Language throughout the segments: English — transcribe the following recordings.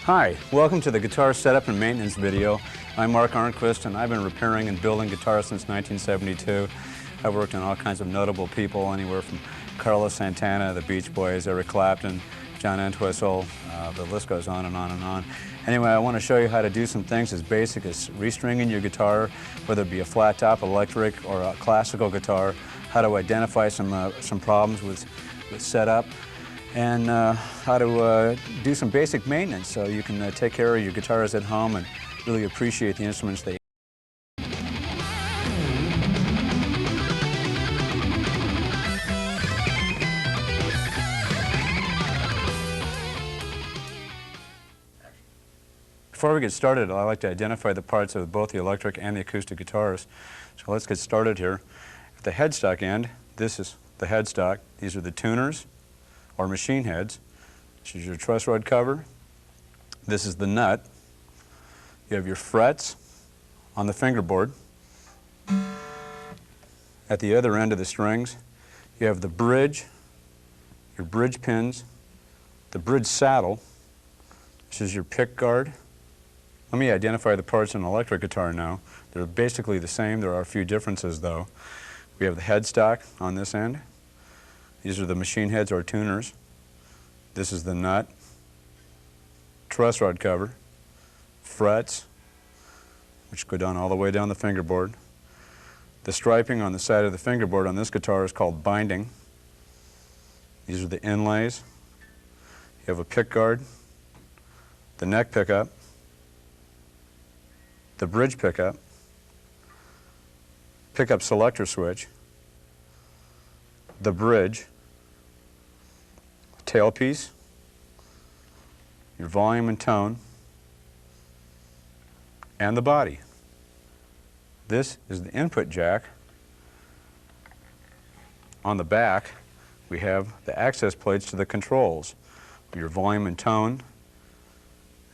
Hi, welcome to the guitar setup and maintenance video. I'm Mark Arnquist, and I've been repairing and building guitars since 1972. I've worked on all kinds of notable people, anywhere from Carlos Santana, the Beach Boys, Eric Clapton, John Entwistle, the list goes on and on and on. Anyway, I want to show you how to do some things as basic as restringing your guitar, whether it be a flat top electric or a classical guitar, how to identify some problems with setup, and how to do some basic maintenance so you can take care of your guitars at home and really appreciate the instruments they Before we get started, I like to identify the parts of both the electric and the acoustic guitars. So let's get started here. At the headstock end, this is the headstock. These are the tuners, or machine heads. This is your truss rod cover. This is the nut. You have your frets on the fingerboard. At the other end of the strings, you have the bridge, your bridge pins, the bridge saddle. This is your pick guard. Let me identify the parts in an electric guitar now. They're basically the same. There are a few differences, though. We have the headstock on this end. These are the machine heads or tuners. This is the nut, truss rod cover, frets, which go down all the way down the fingerboard. The striping on the side of the fingerboard on this guitar is called binding. These are the inlays. You have a pick guard, the neck pickup, the bridge pickup selector switch, the bridge, tailpiece, your volume and tone, and the body. This is the input jack. On the back, we have the access plates to the controls, your volume and tone,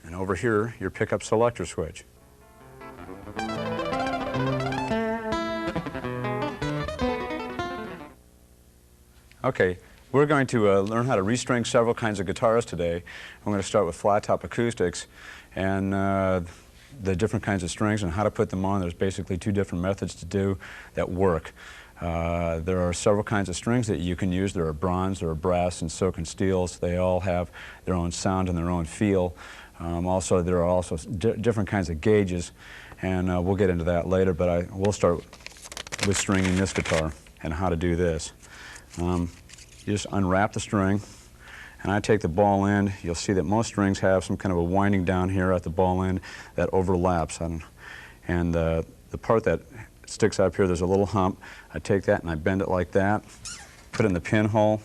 and over here, your pickup selector switch. Okay, we're going to learn how to restring several kinds of guitars today. I'm going to start with flat top acoustics and the different kinds of strings and how to put them on. There's basically two different methods to do that work. There are several kinds of strings that you can use. There are bronze, there are brass, and silk and steels. They all have their own sound and their own feel. Also, there are also different kinds of gauges, and we'll get into that later, but we'll start with stringing this guitar and how to do this. You just unwrap the string, and I take the ball end. You'll see that most strings have some kind of a winding down here at the ball end that overlaps. And the part that sticks up here, there's a little hump. I take that and I bend it like that, put it in the pinhole,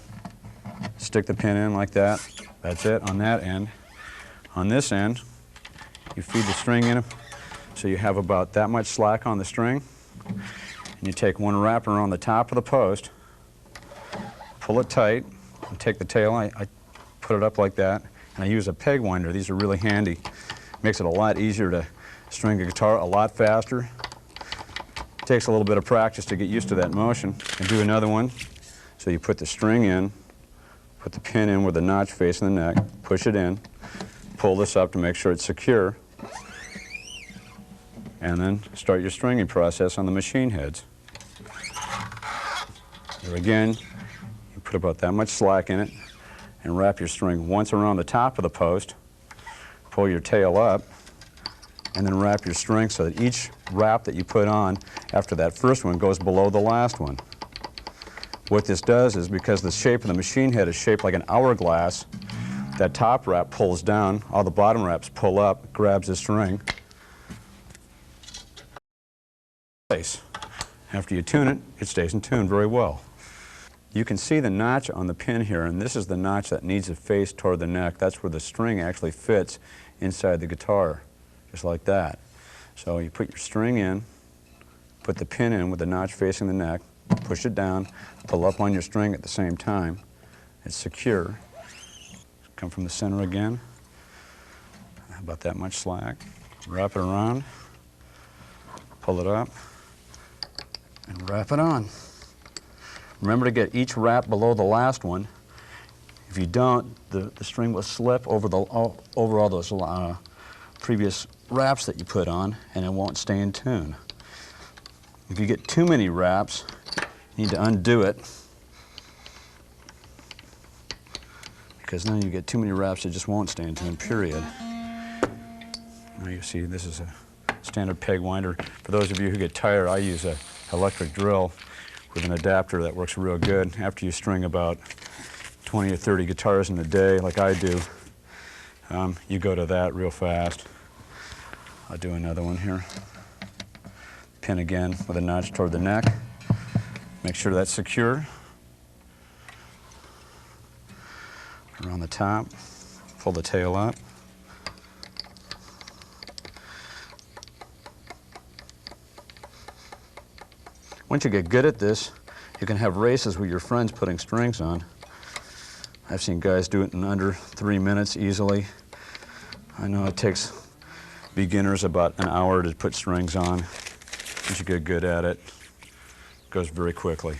stick the pin in like that. That's it on that end. On this end, you feed the string in, so you have about that much slack on the string. And you take one wrapper on the top of the post, pull it tight, and take the tail. I put it up like that, and I use a peg winder. These are really handy. Makes it a lot easier to string a guitar, a lot faster. It takes a little bit of practice to get used to that motion. And do another one. So you put the string in, put the pin in with the notch facing the neck, push it in, pull this up to make sure it's secure, and then start your stringing process on the machine heads. There again, put about that much slack in it and wrap your string once around the top of the post, pull your tail up, and then wrap your string so that each wrap that you put on after that first one goes below the last one. What this does is, because the shape of the machine head is shaped like an hourglass, that top wrap pulls down, all the bottom wraps pull up, grabs the string. After you tune it, it stays in tune very well. You can see the notch on the pin here, and this is the notch that needs to face toward the neck. That's where the string actually fits inside the guitar, just like that. So you put your string in, put the pin in with the notch facing the neck, push it down, pull up on your string at the same time. It's secure. Come from the center again, about that much slack. Wrap it around, pull it up, and wrap it on. Remember to get each wrap below the last one. If you don't, the string will slip over over all those previous wraps that you put on, and it won't stay in tune. If you get too many wraps, you need to undo it, because then you get too many wraps, it just won't stay in tune, period. Now you see this is a standard peg winder. For those of you who get tired, I use an electric drill with an adapter that works real good. After you string about 20 or 30 guitars in a day, like I do, you go to that real fast. I'll do another one here. Pin again with a notch toward the neck. Make sure that's secure. Around the top, pull the tail up. Once you get good at this, you can have races with your friends putting strings on. I've seen guys do it in under 3 minutes easily. I know it takes beginners about an hour to put strings on. Once you get good at it, it goes very quickly.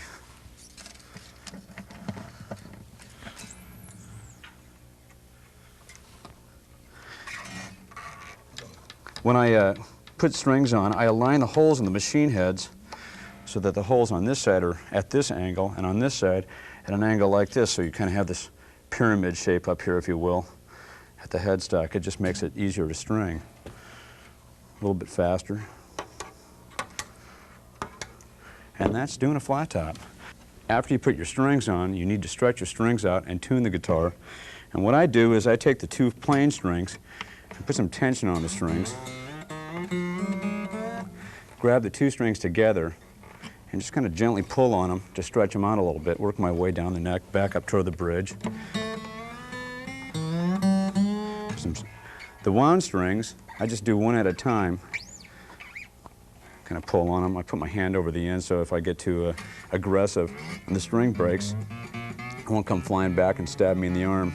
When I put strings on, I align the holes in the machine heads so that the holes on this side are at this angle, and on this side at an angle like this, so you kind of have this pyramid shape up here, if you will, at the headstock. It just makes it easier to string. A little bit faster. And that's doing a flat top. After you put your strings on, you need to stretch your strings out and tune the guitar. And what I do is I take the 2 plain strings and put some tension on the strings, grab the 2 strings together, and just kind of gently pull on them to stretch them out a little bit, work my way down the neck, back up toward the bridge. The wound strings, I just do one at a time, kind of pull on them. I put my hand over the end, so if I get too aggressive and the string breaks, it won't come flying back and stab me in the arm.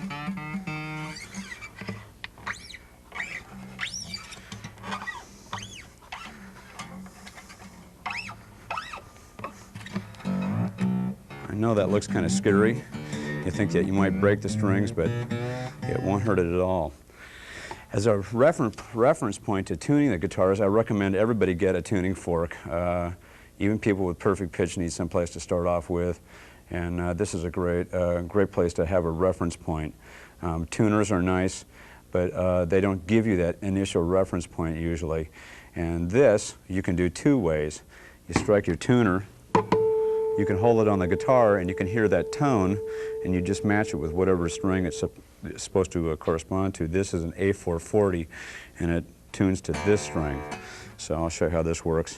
I know that looks kind of scary. You think that you might break the strings, but it won't hurt it at all. As a reference point to tuning the guitars, I recommend everybody get a tuning fork. Even people with perfect pitch need some place to start off with, and this is a great place to have a reference point. Tuners are nice, but they don't give you that initial reference point usually. And this you can do 2 ways. You strike your tuner, you can hold it on the guitar and you can hear that tone, and you just match it with whatever string it's supposed to correspond to. This is an A440 and it tunes to this string. So I'll show you how this works.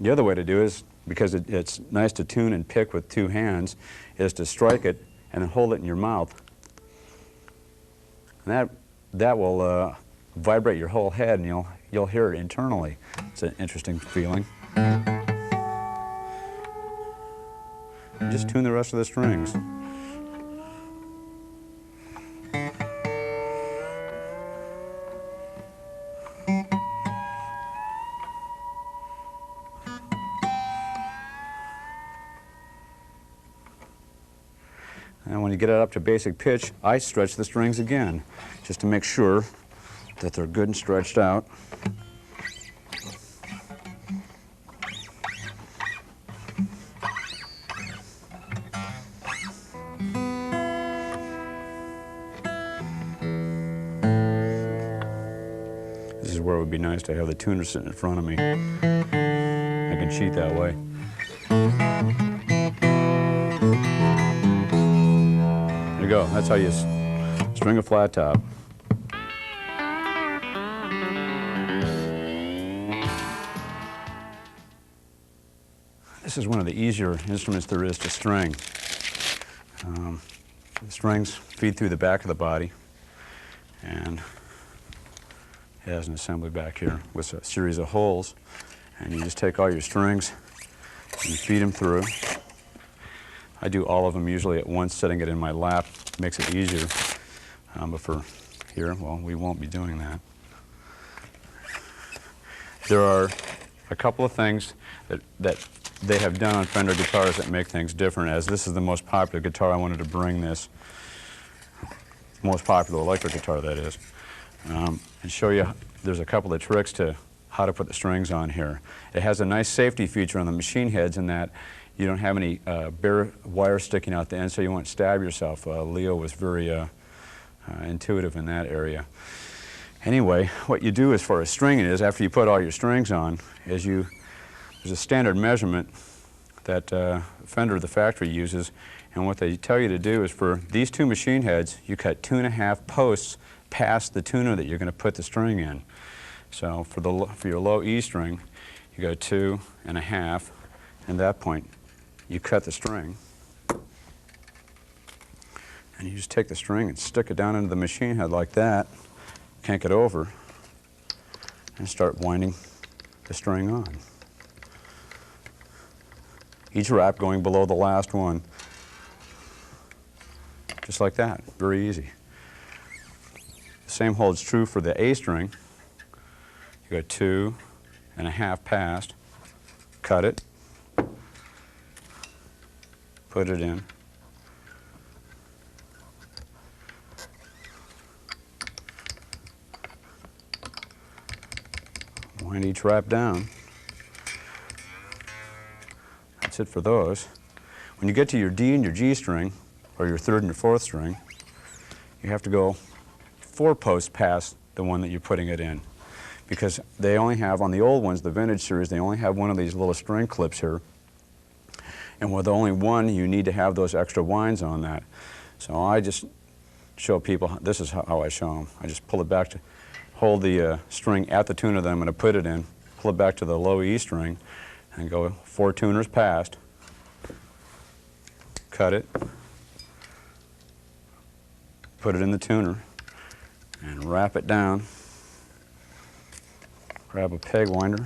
The other way to do it is, because it's nice to tune and pick with 2 hands, is to strike it and then hold it in your mouth. And that will vibrate your whole head, and you'll hear it internally. It's an interesting feeling. And just tune the rest of the strings. And when you get it up to basic pitch, I stretch the strings again, just to make sure that they're good and stretched out. This is where it would be nice to have the tuner sitting in front of me. I can cheat that way. There you go. That's how you string a flat top. This is one of the easier instruments there is to string. The strings feed through the back of the body, and it has an assembly back here with a series of holes, and you just take all your strings and feed them through. I do all of them usually at once, setting it in my lap. Makes it easier, but for here, well, we won't be doing that. there are a couple of things that they have done on Fender guitars that make things different. As this is the most popular guitar, I wanted to bring this most popular electric guitar, that is, and show you there's a couple of tricks to how to put the strings on here. It has a nice safety feature on the machine heads in that you don't have any bare wire sticking out the end, so you won't stab yourself. Leo was very intuitive in that area. Anyway, what you do as far as stringing is, after you put all your strings on, is there's a standard measurement that Fender, the factory, uses, and what they tell you to do is for these two machine heads, you cut 2.5 posts past the tuner that you're going to put the string in. So for your low E string, you go 2.5, and at that point, you cut the string, and you just take the string and stick it down into the machine head like that, can't get over, and start winding the string on. Each wrap going below the last one, just like that, very easy. The same holds true for the A string. You go 2.5 past, cut it, put it in, wind each wrap down. That's it for those. When you get to your D and your G string, or your 3rd and your 4th string, you have to go 4 posts past the one that you're putting it in, because they only have, on the old ones, the vintage series, they only have one of these little string clips here, and with only one, you need to have those extra winds on that. So I just show people, this is how I show them. I just pull it back to, hold the string at the tuner that I'm going to put it in, pull it back to the low E string, and go 4 tuners past, cut it, put it in the tuner, and wrap it down. Grab a peg winder,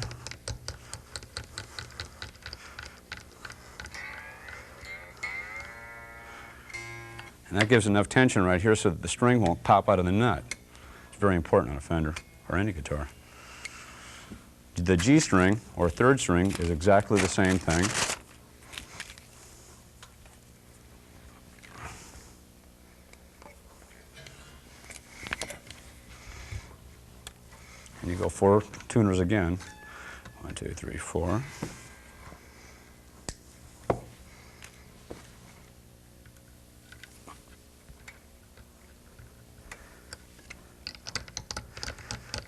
and that gives enough tension right here so that the string won't pop out of the nut. It's very important on a Fender or any guitar. The G string, or 3rd string, is exactly the same thing. And you go 4 tuners again. 1, 2, 3, 4.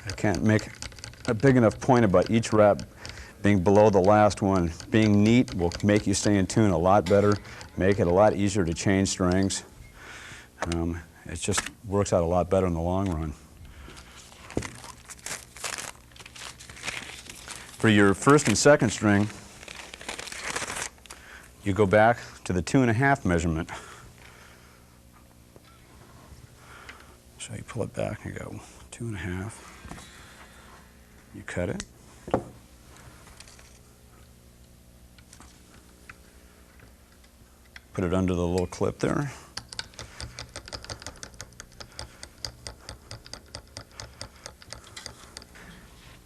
I can't make a big enough point about each wrap being below the last one. Being neat will make you stay in tune a lot better, make it a lot easier to change strings. It just works out a lot better in the long run. For your 1st and 2nd string, you go back to the 2.5 measurement. So you pull it back and go 2.5. You cut it. Put it under the little clip there.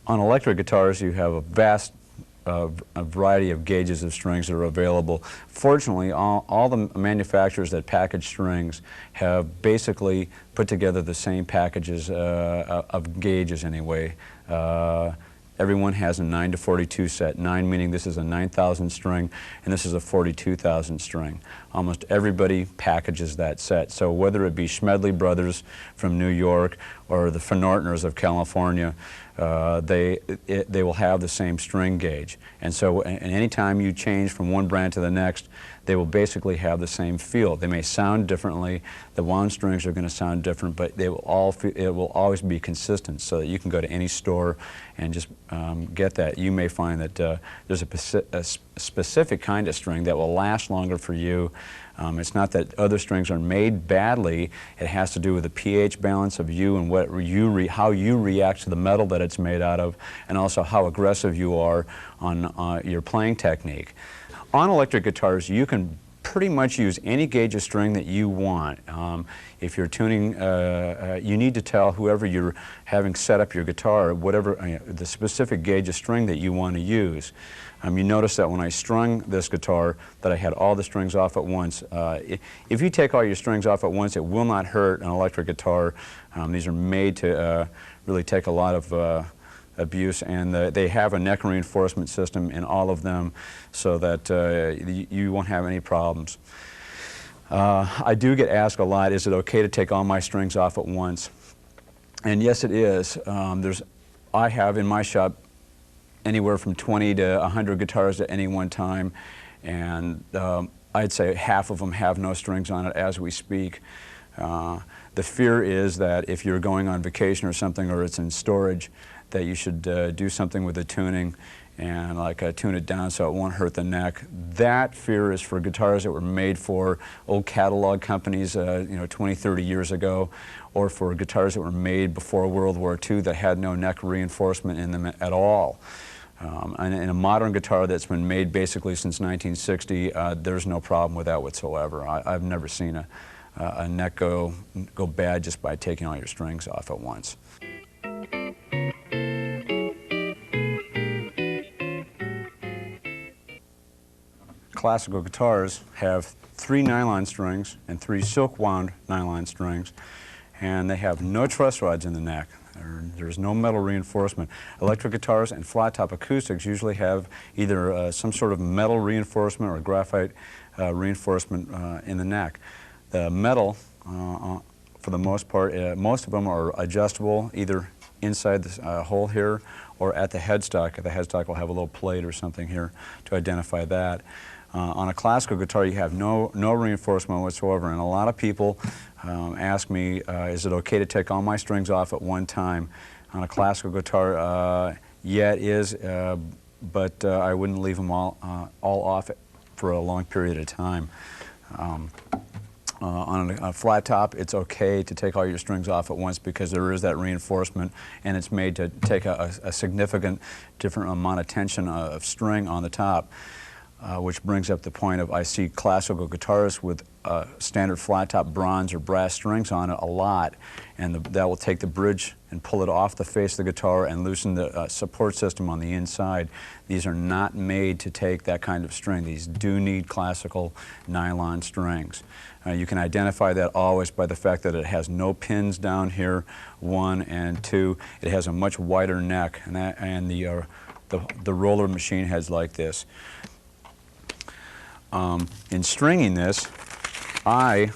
On electric guitars, you have a vast a variety of gauges of strings that are available. Fortunately, all the manufacturers that package strings have basically put together the same packages of gauges anyway. Everyone has a 9 to 42 set, 9 meaning this is a 9,000 string and this is a 42,000 string. Almost everybody packages that set. So whether it be Schmedley Brothers from New York or the Nortners of California, they will have the same string gauge. And so anytime you change from one brand to the next, they will basically have the same feel. They may sound differently, the wound strings are going to sound different, but they will it will always be consistent so that you can go to any store and just get that. You may find that there's a specific kind of string that will last longer for you. It's not that other strings are made badly. It has to do with the pH balance of you and what how you react to the metal that it's made out of, and also how aggressive you are on your playing technique. On electric guitars, you can pretty much use any gauge of string that you want. If you're tuning, you need to tell whoever you're having set up your guitar, whatever the specific gauge of string that you want to use. You notice that when I strung this guitar that I had all the strings off at once. If you take all your strings off at once, it will not hurt an electric guitar. These are made to really take a lot of abuse, and they have a neck reinforcement system in all of them so that you won't have any problems. I do get asked a lot, is it okay to take all my strings off at once? And yes, it is. I have in my shop anywhere from 20 to 100 guitars at any one time, and I'd say half of them have no strings on it as we speak. The fear is that if you're going on vacation or something, or it's in storage, that you should do something with the tuning and tune it down so it won't hurt the neck. That fear is for guitars that were made for old catalog companies, 20, 30 years ago, or for guitars that were made before World War II that had no neck reinforcement in them at all. And in a modern guitar that's been made basically since 1960, there's no problem with that whatsoever. I've never seen a neck go bad just by taking all your strings off at once. Classical guitars have 3 nylon strings and 3 silk wound nylon strings, and they have no truss rods in the neck. There's no metal reinforcement. Electric guitars and flat top acoustics usually have either some sort of metal reinforcement or graphite reinforcement in the neck. The metal, for the most part, most of them are adjustable either inside this hole here or at the headstock. The headstock will have a little plate or something here to identify that. On a classical guitar, you have no reinforcement whatsoever, and a lot of people ask me, is it okay to take all my strings off at one time? On a classical guitar, yeah, it is, but I wouldn't leave them all off for a long period of time. On a flat top, it's okay to take all your strings off at once because there is that reinforcement, and it's made to take a significant different amount of tension of string on the top. Which brings up the point of I see classical guitars with standard flat top bronze or brass strings on it a lot, and that will take the bridge and pull it off the face of the guitar and loosen the support system on the inside. These are not made to take that kind of string. These do need classical nylon strings. You can identify that always by the fact that it has no pins down here, 1 and 2. It has a much wider neck, and the roller machine head's like this. In stringing this, I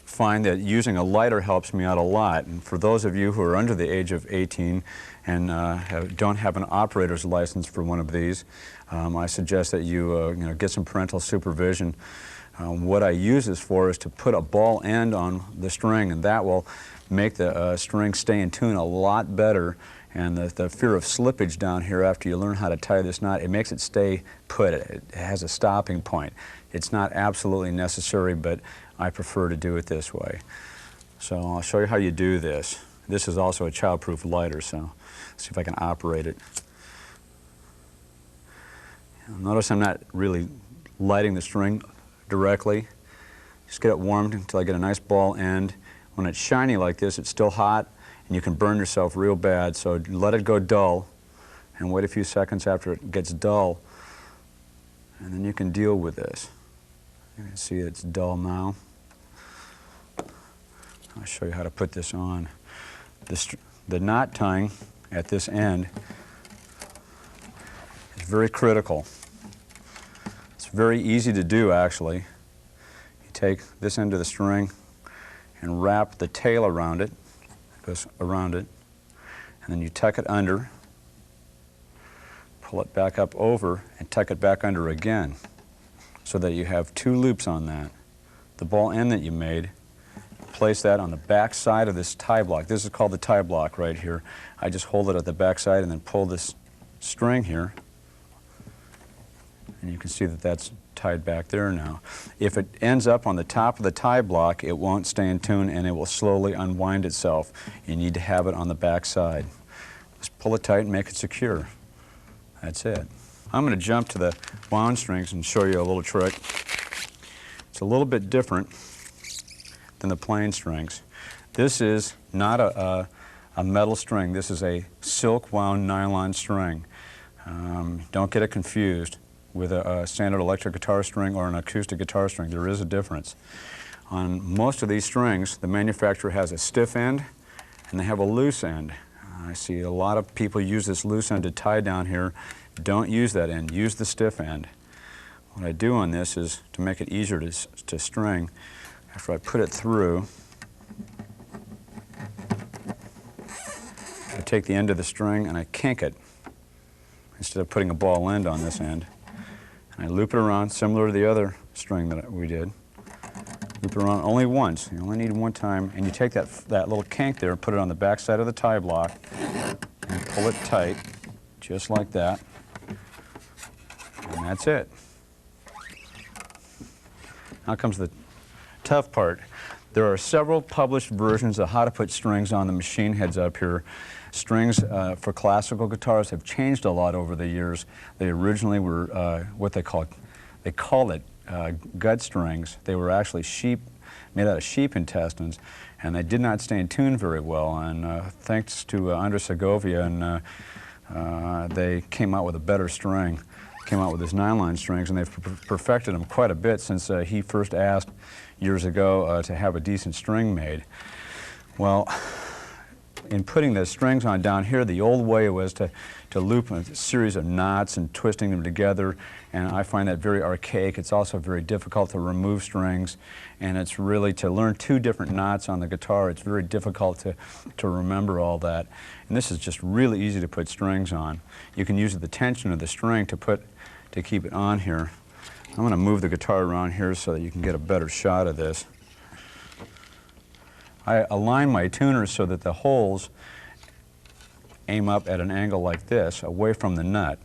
find that using a lighter helps me out a lot. And for those of you who are under the age of 18 and don't have an operator's license for one of these, I suggest that you, get some parental supervision. What I use this for is to put a ball end on the string, and that will make the string stay in tune a lot better. And the fear of slippage down here after you learn how to tie this knot, it makes it stay put. It has a stopping point. It's not absolutely necessary, but I prefer to do it this way. So I'll show you how you do this. This is also a child-proof lighter, so let's see if I can operate it. Notice I'm not really lighting the string directly. Just get it warmed until I get a nice ball end. When it's shiny like this, it's still hot, and you can burn yourself real bad, so let it go dull and wait a few seconds after it gets dull, and then you can deal with this. You can see it's dull now. I'll show you how to put this on. The knot tying at this end is very critical. It's very easy to do, actually. You take this end of the string and wrap the tail around it. Goes around it, and then you tuck it under, pull it back up over, and tuck it back under again, so that you have 2 loops on that. The ball end that you made, place that on the back side of this tie block. This is called the tie block right here. I just hold it at the back side and then pull this string here, and you can see that that's tied back there now. If it ends up on the top of the tie block, it won't stay in tune and it will slowly unwind itself. You need to have it on the back side. Just pull it tight and make it secure. That's it. I'm going to jump to the wound strings and show you a little trick. It's a little bit different than the plain strings. This is not a metal string. This is a silk wound nylon string. Don't get it confused with a standard electric guitar string or an acoustic guitar string. There is a difference. On most of these strings, the manufacturer has a stiff end and they have a loose end. I see a lot of people use this loose end to tie down here. Don't use that end. Use the stiff end. What I do on this is, to make it easier to string, after I put it through, I take the end of the string and I kink it instead of putting a ball end on this end. And I loop it around, similar to the other string that we did. Loop it around only once. You only need one time. And you take that little kink there and put it on the back side of the tie block and pull it tight, just like that. And that's it. Now comes the tough part. There are several published versions of how to put strings on the machine heads up here. Strings for classical guitars have changed a lot over the years. They originally were what they call it gut strings. They were actually made out of sheep intestines, and they did not stay in tune very well. And thanks to Andres Segovia, and they came out with a better string. Came out with his nylon strings, and they've perfected them quite a bit since he first asked years ago to have a decent string made. Well, in putting the strings on down here, the old way was to loop a series of knots and twisting them together, and I find that very archaic. It's also very difficult to remove strings, and it's really, to learn two different knots on the guitar, it's very difficult to remember all that. And this is just really easy to put strings on. You can use the tension of the string to keep it on here. I'm going to move the guitar around here so that you can get a better shot of this. I align my tuners so that the holes aim up at an angle like this, away from the nut.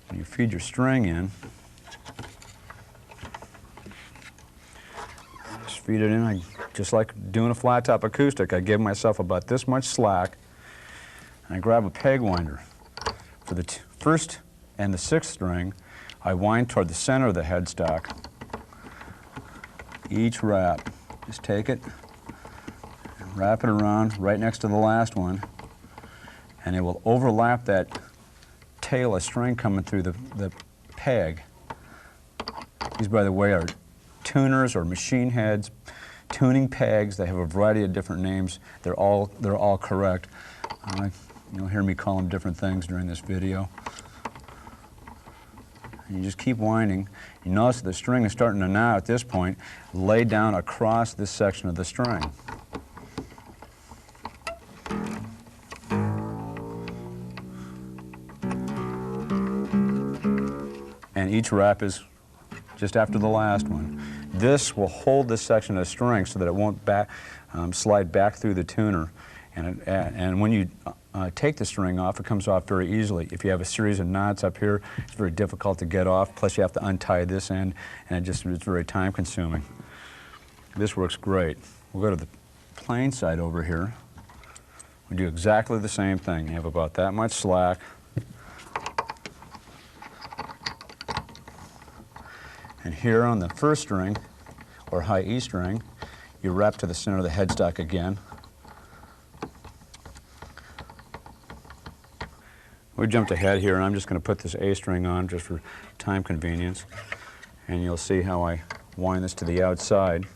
When you feed your string in, just feed it in, just like doing a flat top acoustic. I give myself about this much slack, and I grab a peg winder. For the first and the sixth string, I wind toward the center of the headstock. Each wrap, just take it, and wrap it around right next to the last one, and it will overlap that tail of string coming through the peg. These, by the way, are tuners or machine heads, tuning pegs. They have a variety of different names. They're all correct. You'll hear me call them different things during this video. And you just keep winding. You notice that the string is starting to now, at this point, lay down across this section of the string. And each wrap is just after the last one. This will hold this section of the string so that it won't slide back through the tuner. And when you take the string off, it comes off very easily. If you have a series of knots up here, it's very difficult to get off. Plus, you have to untie this end, and it's very time-consuming. This works great. We'll go to the plain side over here. We do exactly the same thing. You have about that much slack. And here on the first string, or high E string, you wrap to the center of the headstock again. We jumped ahead here, and I'm just going to put this A string on just for time convenience. And you'll see how I wind this to the outside.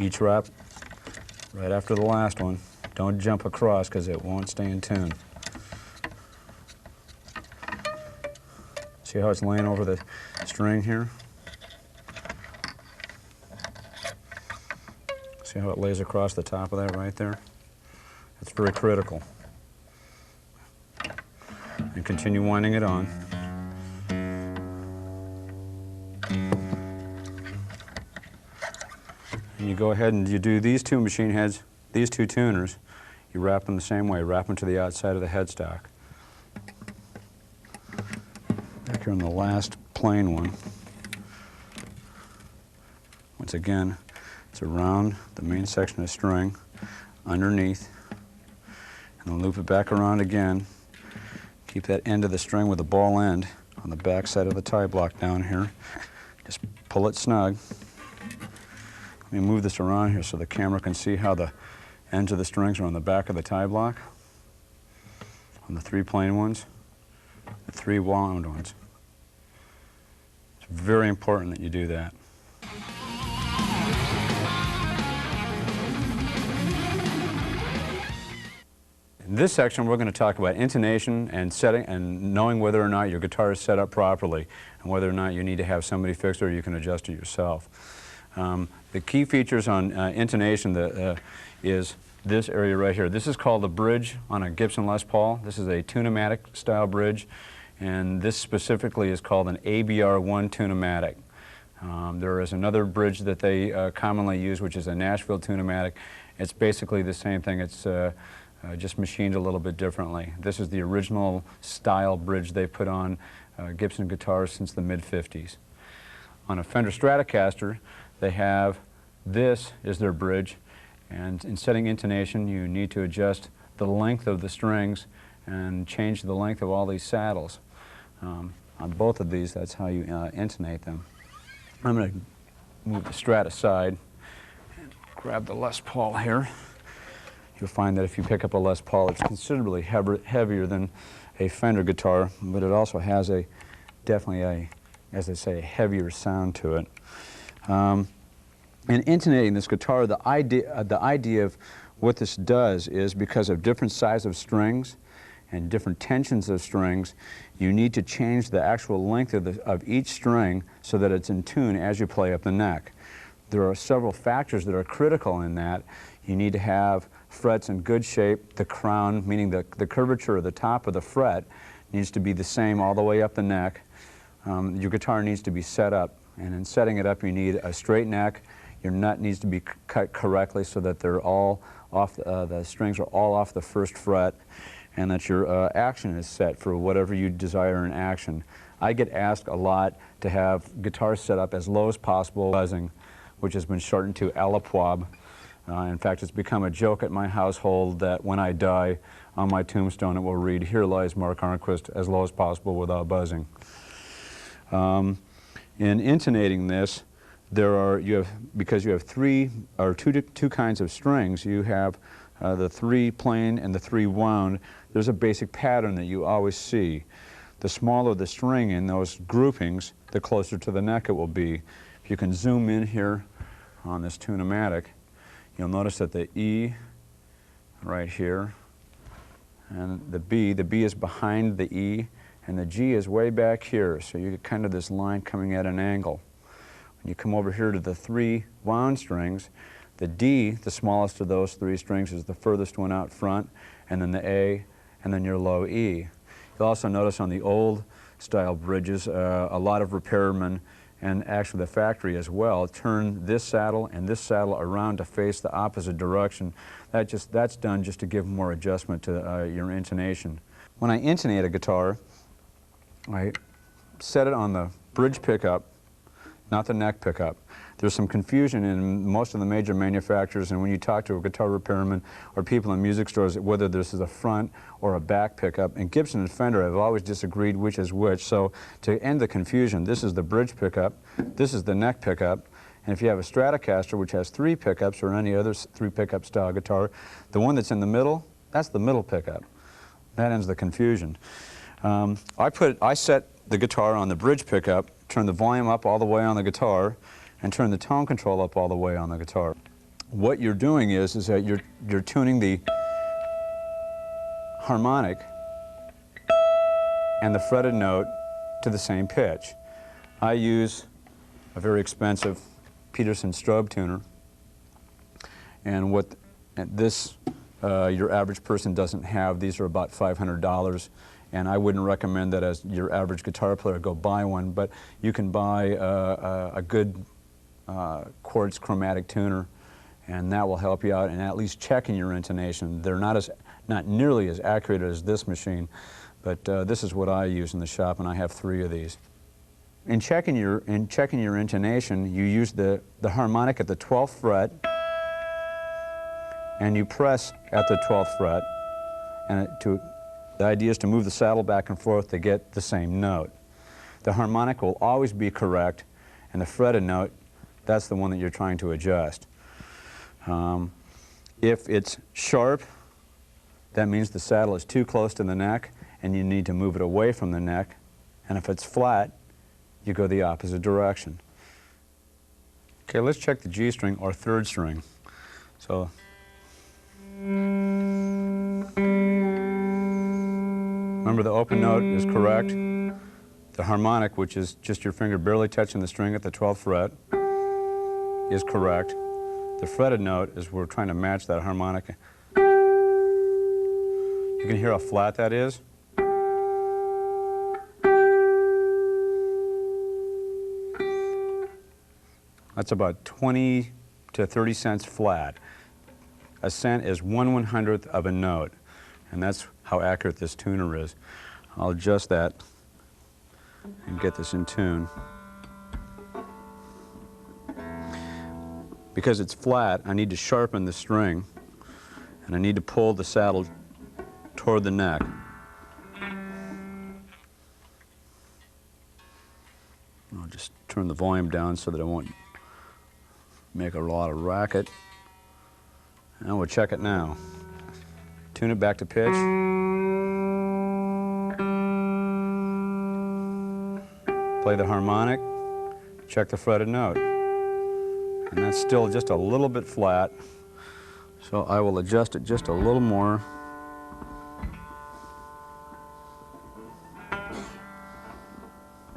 Each wrap right after the last one. Don't jump across because it won't stay in tune. See how it's laying over the string here? See how it lays across the top of that right there? That's very critical. And continue winding it on. And you go ahead and you do these two machine heads, these two tuners, you wrap them the same way, wrap them to the outside of the headstock. Back here on the last plain one. Once again, It's around the main section of string, underneath, and then loop it back around again. Keep that end of the string with the ball end on the back side of the tie block down here. Just pull it snug. Let me move this around here so the camera can see how the ends of the strings are on the back of the tie block, on the 3 plain ones, the 3 wound ones. It's very important that you do that. In this section, we're going to talk about intonation and setting and knowing whether or not your guitar is set up properly and whether or not you need to have somebody fix it or you can adjust it yourself. The key features on intonation is this area right here. This is called the bridge on a Gibson Les Paul. This is a tune-o-matic style bridge, and this specifically is called an ABR1 tune-o-matic. There is another bridge that they commonly use, which is a Nashville tune-o-matic. It's basically the same thing. It's just machined a little bit differently. This is the original style bridge they put on Gibson guitars since the mid-50s. On a Fender Stratocaster, they have this is their bridge, and in setting intonation, you need to adjust the length of the strings and change the length of all these saddles. On both of these, that's how you intonate them. I'm going to move the Strat aside and grab the Les Paul here. You'll find that if you pick up a Les Paul, it's considerably heavier than a Fender guitar, but it also has definitely a, as they say, a heavier sound to it. In intonating this guitar, the idea of what this does is because of different size of strings and different tensions of strings, you need to change the actual length of each string so that it's in tune as you play up the neck. There are several factors that are critical in that. You need to have frets in good shape. The crown, meaning the curvature of the top of the fret, needs to be the same all the way up the neck. Your guitar needs to be set up, and in setting it up you need a straight neck. Your nut needs to be cut correctly so that they're all off, the strings are all off the first fret, and that your action is set for whatever you desire in action. I get asked a lot to have guitars set up as low as possible, buzzing, which has been shortened to Alapoib. In fact, it's become a joke at my household that when I die, on my tombstone it will read, "Here lies Mark Arnquist, as low as possible without buzzing." In intonating this, because you have two kinds of strings, you have the 3 plain and the 3 wound. There's a basic pattern that you always see. The smaller the string in those groupings, the closer to the neck it will be. If you can zoom in here on this tune-o-matic, you'll notice that the E right here and the B is behind the E, and the G is way back here, so you get kind of this line coming at an angle. When you come over here to the 3 wound strings, the D, the smallest of those 3 strings, is the furthest one out front, and then the A, and then your low E. You'll also notice on the old style bridges, a lot of repairmen, and actually the factory as well, turn this saddle and this saddle around to face the opposite direction. That's done just to give more adjustment to your intonation. When I intonate a guitar, I set it on the bridge pickup, not the neck pickup. There's some confusion in most of the major manufacturers, and when you talk to a guitar repairman or people in music stores, whether this is a front or a back pickup. And Gibson and Fender have always disagreed which is which, so to end the confusion, this is the bridge pickup, this is the neck pickup, and if you have a Stratocaster which has 3 pickups or any other 3 pickup style guitar, the one that's in the middle, that's the middle pickup. That ends the confusion. I set the guitar on the bridge pickup, turn the volume up all the way on the guitar, and turn the tone control up all the way on the guitar. What you're doing is that you're tuning the harmonic and the fretted note to the same pitch. I use a very expensive Peterson strobe tuner, and what this your average person doesn't have. These are about $500. And I wouldn't recommend that as your average guitar player go buy one, but you can buy a good quartz chromatic tuner, and that will help you out in at least checking your intonation. They're not nearly as accurate as this machine, but this is what I use in the shop, and I have 3 of these. in checking your intonation, you use the harmonic at the 12th fret, and you press at the 12th fret, and the idea is to move the saddle back and forth to get the same note. The harmonic will always be correct, and the fretted note, that's the one that you're trying to adjust. If it's sharp, that means the saddle is too close to the neck and you need to move it away from the neck. And if it's flat, you go the opposite direction. Okay, let's check the G string or third string. So, remember the open note is correct. The harmonic, which is just your finger barely touching the string at the 12th fret, is correct. The fretted note is we're trying to match that harmonic. You can hear how flat that is. That's about 20 to 30 cents flat. A cent is 1/100th of a note, and that's how accurate this tuner is. I'll adjust that and get this in tune. Because it's flat, I need to sharpen the string, and I need to pull the saddle toward the neck. I'll just turn the volume down so that I won't make a lot of racket. And we'll check it now. Tune it back to pitch. Play the harmonic, check the fretted note. And that's still just a little bit flat, so I will adjust it just a little more.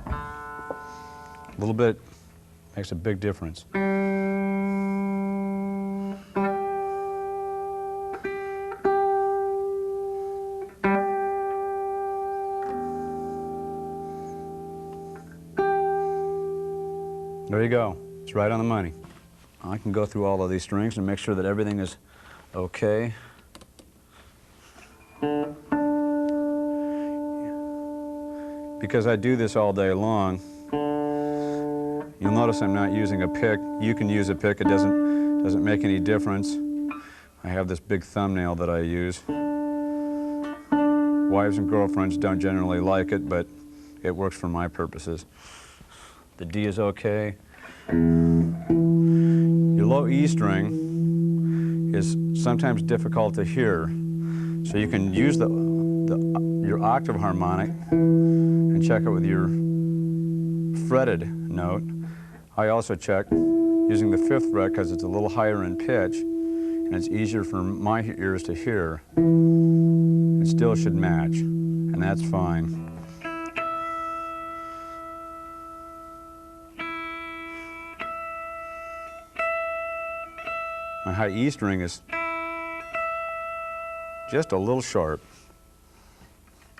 A little bit makes a big difference. There you go. It's right on the money. I can go through all of these strings and make sure that everything is okay. Because I do this all day long, you'll notice I'm not using a pick. You can use a pick. It doesn't make any difference. I have this big thumbnail that I use. Wives and girlfriends don't generally like it, but it works for my purposes. The D is okay. Your low E string is sometimes difficult to hear, so you can use your octave harmonic and check it with your fretted note. I also check using the 5th fret because it's a little higher in pitch and it's easier for my ears to hear. It still should match, and that's fine. My high E string is just a little sharp,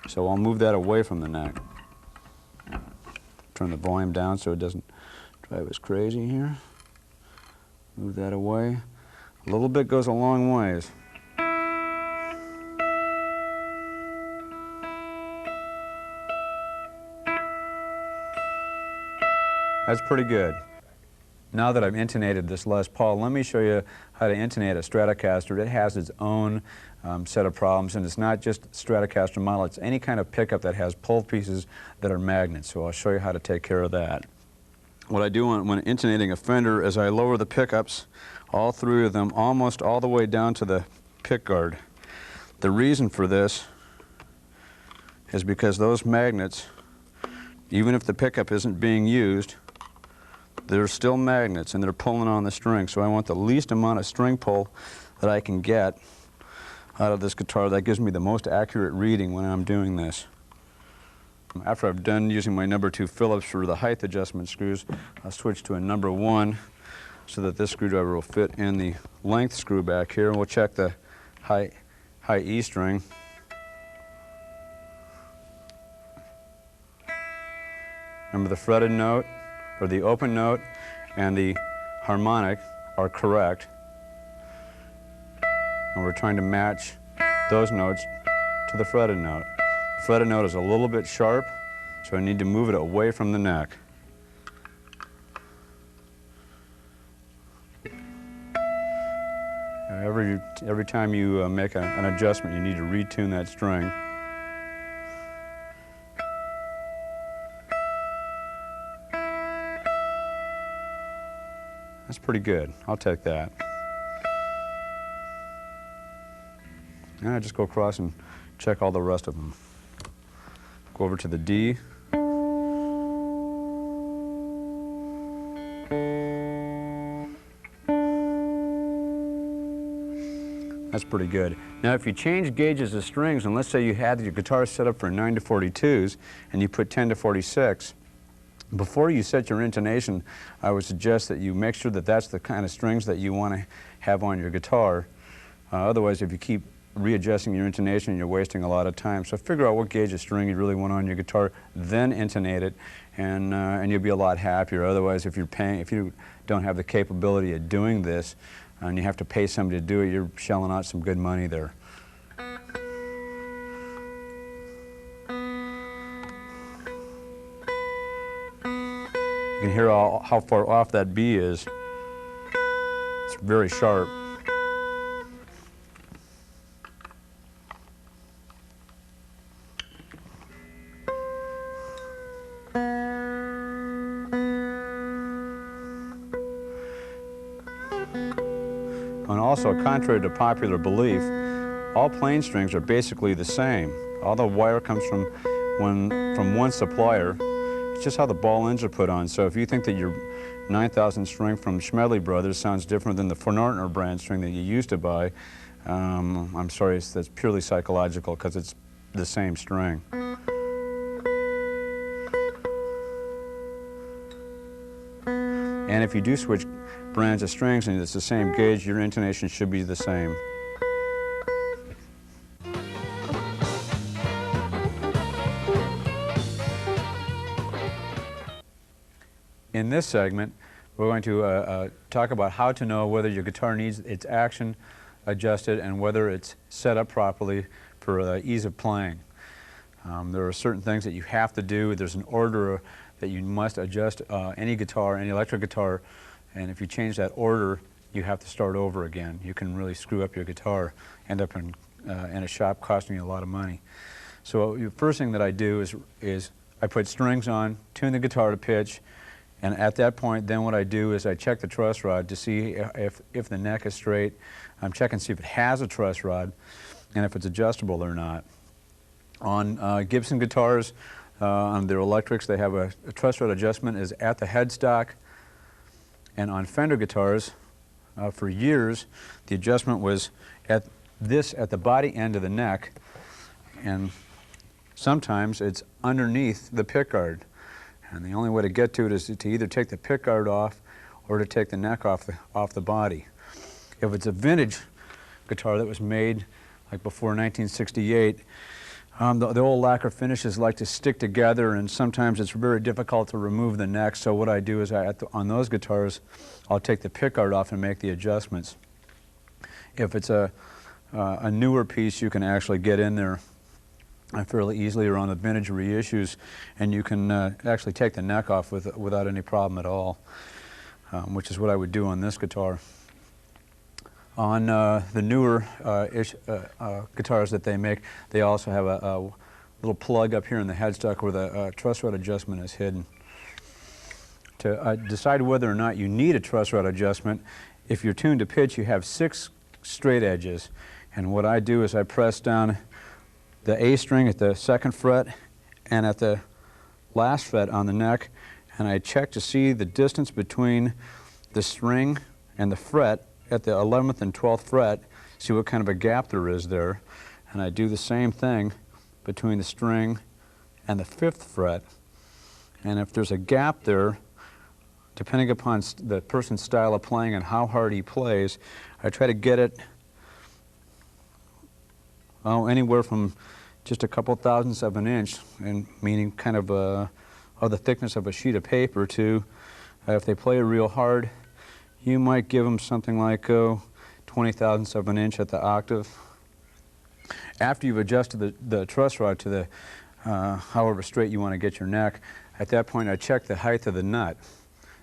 so I'll move that away from the neck. Turn the volume down so it doesn't drive us crazy here. Move that away. A little bit goes a long ways. That's pretty good. Now that I've intonated this Les Paul, let me show you how to intonate a Stratocaster. It has its own set of problems, and it's not just Stratocaster model, it's any kind of pickup that has pull pieces that are magnets, so I'll show you how to take care of that. What I do when intonating a Fender is I lower the pickups, all 3 of them, almost all the way down to the pick guard. The reason for this is because those magnets, even if the pickup isn't being used, they're still magnets and they're pulling on the string, so I want the least amount of string pull that I can get out of this guitar. That gives me the most accurate reading when I'm doing this. After I've done using my number 2 Phillips for the height adjustment screws, I'll switch to a number 1 so that this screwdriver will fit in the length screw back here, and we'll check the high E string. Remember the fretted note, or the open note, and the harmonic are correct. And we're trying to match those notes to the fretted note. The fretted note is a little bit sharp, so I need to move it away from the neck. Every time you make an adjustment, you need to retune that string. That's pretty good. I'll take that. And I just go across and check all the rest of them. Go over to the D. That's pretty good. Now if you change gauges of strings, and let's say you had your guitar set up for 9 to 42s and you put 10 to 46, before you set your intonation, I would suggest that you make sure that that's the kind of strings that you want to have on your guitar. Otherwise, if you keep readjusting your intonation, you're wasting a lot of time. So figure out what gauge of string you really want on your guitar, then intonate it, and you'll be a lot happier. Otherwise, if you don't have the capability of doing this, and you have to pay somebody to do it, you're shelling out some good money there. You can hear how far off that B is. It's very sharp. And also, contrary to popular belief, all plain strings are basically the same. All the wire comes from one supplier. It's just how the ball ends are put on. So if you think that your 9,000 string from Schmedley Brothers sounds different than the Fornartner brand string that you used to buy, I'm sorry, that's purely psychological because it's the same string. And if you do switch brands of strings and it's the same gauge, your intonation should be the same. In this segment, we're going to talk about how to know whether your guitar needs its action adjusted and whether it's set up properly for ease of playing. There are certain things that you have to do. There's an order that you must adjust any guitar, any electric guitar, and if you change that order, you have to start over again. You can really screw up your guitar, end up in a shop costing you a lot of money. So the first thing that I do is I put strings on, tune the guitar to pitch, and at that point, then what I do is I check the truss rod to see if the neck is straight. I'm checking to see if it has a truss rod and if it's adjustable or not. On Gibson guitars, on their electrics, they have a truss rod adjustment is at the headstock. And on Fender guitars, for years, the adjustment was at the body end of the neck, and sometimes it's underneath the pickguard. And the only way to get to it is to either take the pickguard off or to take the neck off the body. If it's a vintage guitar that was made like before 1968, the old lacquer finishes like to stick together, and sometimes it's very difficult to remove the neck. So what I do is on those guitars, I'll take the pickguard off and make the adjustments. If it's a newer piece, you can actually get in there fairly easily, or on the vintage reissues, and you can actually take the neck off without any problem at all, which is what I would do on this guitar. On the newer guitars that they make, they also have a little plug up here in the headstock where the truss rod adjustment is hidden. To decide whether or not you need a truss rod adjustment, if you're tuned to pitch, you have 6 straight edges, and what I do is I press down the A string at the 2nd fret and at the last fret on the neck, and I check to see the distance between the string and the fret at the 11th and 12th fret, see what kind of a gap there is there, and I do the same thing between the string and the 5th fret, and if there's a gap there, depending upon the person's style of playing and how hard he plays, I try to get it anywhere from just a couple thousandths of an inch, and meaning kind of the thickness of a sheet of paper, to if they play it real hard, you might give them something like 20 thousandths of an inch at the octave. After you've adjusted the truss rod to the however straight you want to get your neck, at that point I check the height of the nut,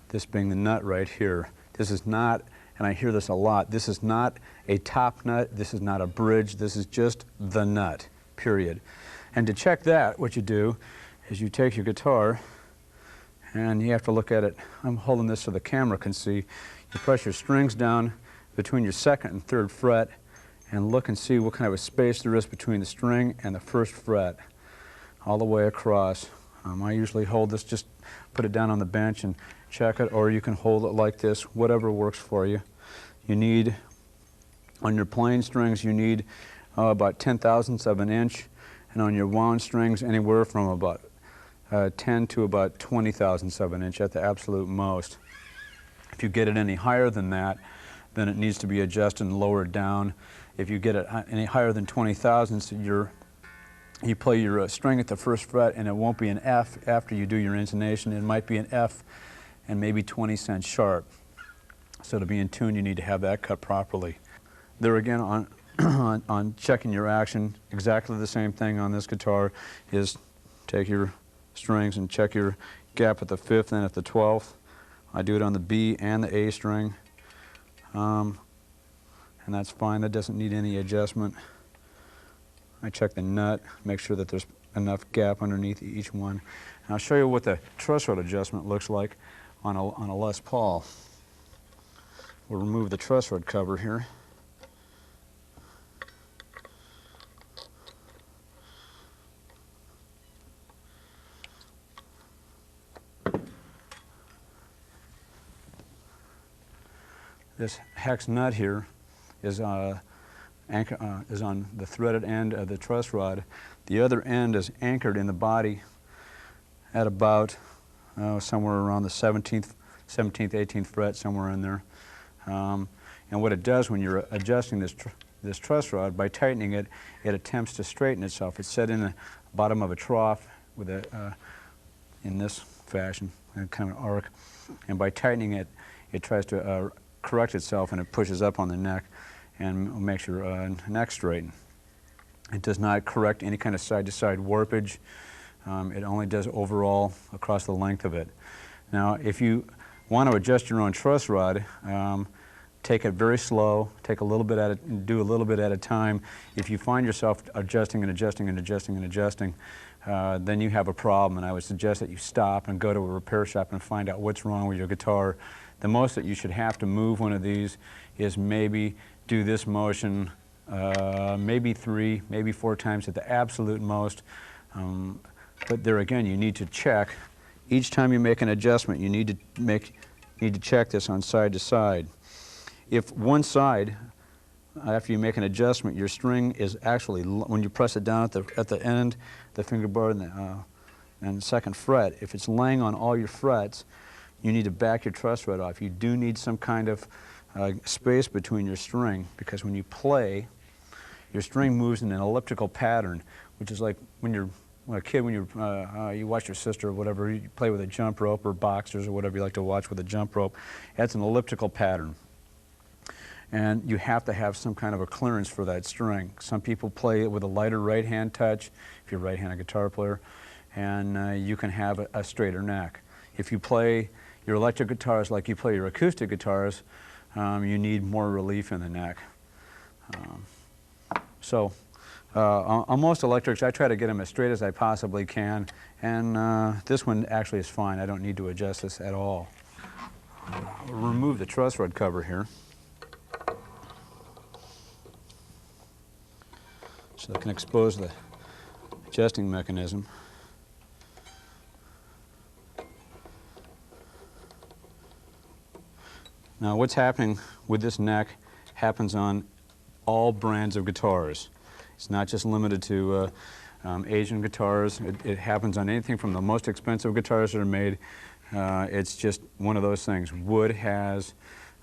this being the nut right here. This is not and I hear this a lot, this is not a top nut, this is not a bridge, this is just the nut, period. And to check that, what you do is you take your guitar, and you have to look at it. I'm holding this so the camera can see. You press your strings down between your second and third fret and look and see what kind of a space there is between the string and the first fret all the way across. I usually hold this, just put it down on the bench and check it, or you can hold it like this, whatever works for you. You need, on your plain strings, you need about 10/1000ths of an inch, and on your wound strings, anywhere from about 10 to about 20/1000ths of an inch at the absolute most. If you get it any higher than that, then it needs to be adjusted and lowered down. If you get it any higher than 20/1000ths, you play your string at the first fret, and it won't be an F after you do your intonation. It might be an F and maybe 20 cents sharp. So to be in tune, you need to have that cut properly. There again, on on checking your action, exactly the same thing on this guitar is take your strings and check your gap at the 5th and at the 12th. I do it on the B and the A string, and that's fine. That doesn't need any adjustment. I check the nut, make sure that there's enough gap underneath each one. And I'll show you what the truss rod adjustment looks like on a Les Paul. We'll remove the truss rod cover here. This hex nut here is on the threaded end of the truss rod. The other end is anchored in the body at about somewhere around the 17th, 18th fret, somewhere in there. And what it does when you're adjusting this truss rod, by tightening it, it attempts to straighten itself. It's set in the bottom of a trough with in this fashion, kind of an arc. And by tightening it, it tries to correct itself, and it pushes up on the neck and makes your neck straighten. It does not correct any kind of side-to-side warpage. It only does overall across the length of it. Now, if you want to adjust your own truss rod, take it very slow, take a little bit at it, do a little bit at a time. If you find yourself adjusting and adjusting and adjusting and adjusting, then you have a problem, and I would suggest that you stop and go to a repair shop and find out what's wrong with your guitar. The most that you should have to move one of these is maybe do this motion maybe 3, maybe 4 times at the absolute most. But there again, you need to check. Each time you make an adjustment, you need to check this on side to side. If one side, after you make an adjustment, your string is actually, when you press it down at the end, the fingerboard and the second fret, if it's laying on all your frets, you need to back your truss rod off. You do need some kind of space between your string, because when you play, your string moves in an elliptical pattern, which is like when you're a kid, when you watch your sister or whatever, you play with a jump rope or boxers or whatever you like to watch with a jump rope. That's an elliptical pattern. And you have to have some kind of a clearance for that string. Some people play it with a lighter right-hand touch, if you're a right-handed guitar player, and you can have a straighter neck. If you play your electric guitars like you play your acoustic guitars, you need more relief in the neck. On most electrics, I try to get them as straight as I possibly can, and this one actually is fine. I don't need to adjust this at all. I'll remove the truss rod cover here, so I can expose the adjusting mechanism. Now, what's happening with this neck happens on all brands of guitars. It's not just limited to Asian guitars. It happens on anything from the most expensive guitars that are made. It's just one of those things. Wood has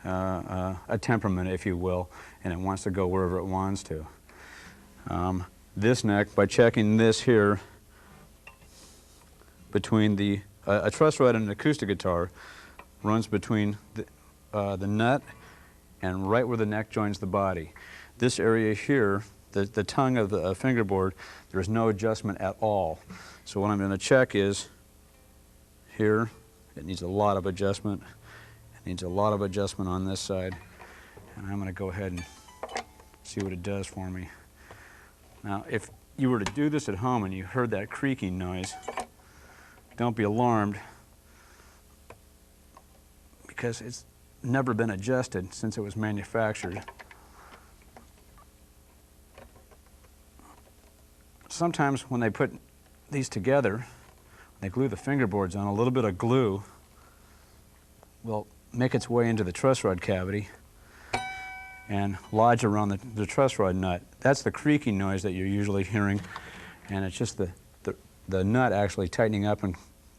a temperament, if you will, and it wants to go wherever it wants to. This neck, by checking this here between a truss rod and an acoustic guitar, runs between the nut and right where the neck joins the body. This area here, the tongue of the fingerboard, there's no adjustment at all. So what I'm going to check is here, it needs a lot of adjustment. It needs a lot of adjustment on this side. And I'm going to go ahead and see what it does for me. Now, if you were to do this at home and you heard that creaking noise, don't be alarmed, because it's never been adjusted since it was manufactured. Sometimes when they put these together, they glue the fingerboards on, a little bit of glue will make its way into the truss rod cavity and lodge around the truss rod nut. That's the creaking noise that you're usually hearing, and it's just the nut actually tightening up and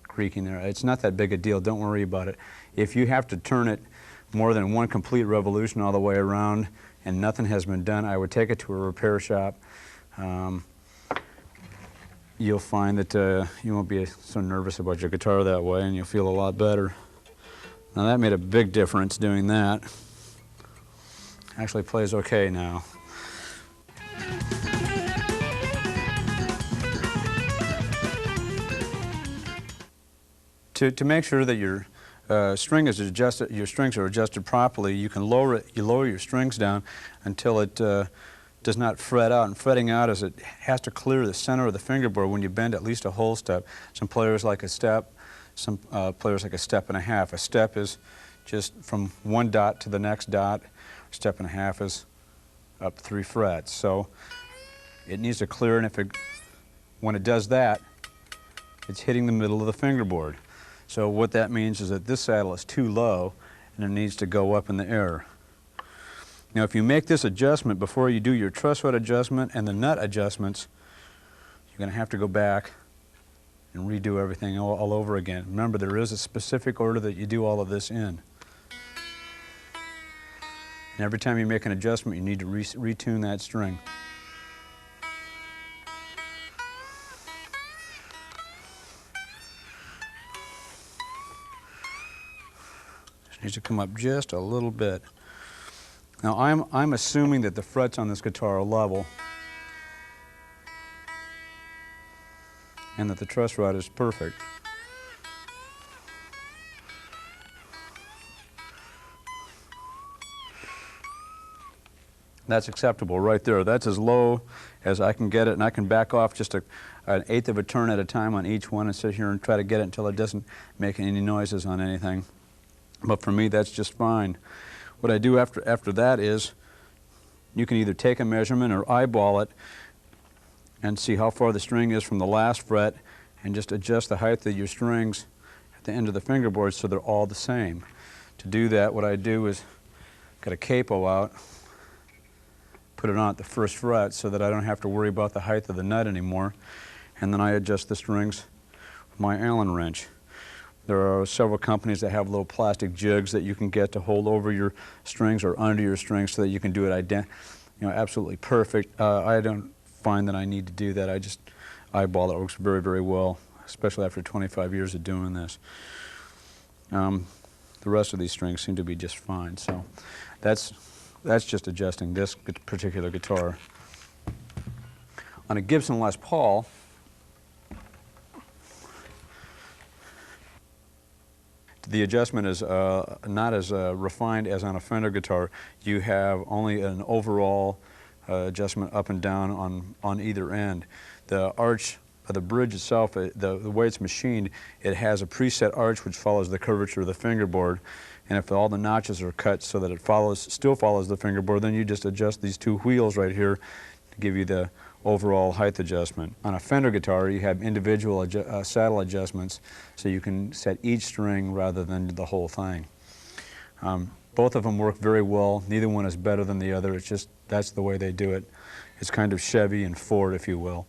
creaking there. It's not that big a deal. Don't worry about it. If you have to turn it more than one complete revolution all the way around and nothing has been done, I would take it to a repair shop. You'll find that you won't be so nervous about your guitar that way, and you'll feel a lot better. Now that made a big difference doing that. Actually plays okay now. To make sure that your string is adjusted, your strings are adjusted properly, you can lower it. You lower your strings down until it does not fret out. And fretting out is it has to clear the center of the fingerboard when you bend at least a whole step. Some players like a step. Some players like a step and a half. A step is just from one dot to the next dot. A step and a half is up 3 frets. So it needs to clear, and when it does that, it's hitting the middle of the fingerboard. So what that means is that this saddle is too low and it needs to go up in the air. Now if you make this adjustment before you do your truss rod adjustment and the nut adjustments, you're going to have to go back and redo everything all over again. Remember, there is a specific order that you do all of this in. And every time you make an adjustment, you need to retune that string. Needs to come up just a little bit. Now I'm assuming that the frets on this guitar are level and that the truss rod is perfect. That's acceptable right there. That's as low as I can get it, and I can back off just an 1/8 of a turn at a time on each one and sit here and try to get it until it doesn't make any noises on anything. But for me, that's just fine. What I do after that is you can either take a measurement or eyeball it and see how far the string is from the last fret and just adjust the height of your strings at the end of the fingerboard so they're all the same. To do that, what I do is get a capo out, put it on at the first fret so that I don't have to worry about the height of the nut anymore, and then I adjust the strings with my Allen wrench. There are several companies that have little plastic jigs that you can get to hold over your strings or under your strings so that you can do it absolutely perfect. I don't find that I need to do that. I just eyeball it. It works very, very well, especially after 25 years of doing this. The rest of these strings seem to be just fine. So that's just adjusting this particular guitar. On a Gibson Les Paul, the adjustment is not as refined as on a Fender guitar. You have only an overall adjustment up and down on either end. The arch of the bridge itself, the way it's machined, it has a preset arch which follows the curvature of the fingerboard. And if all the notches are cut so that it still follows the fingerboard, then you just adjust these 2 wheels right here to give you the overall height adjustment. On a Fender guitar, you have individual saddle adjustments, so you can set each string rather than the whole thing. Both of them work very well. Neither one is better than the other. It's just that's the way they do it. It's kind of Chevy and Ford, if you will.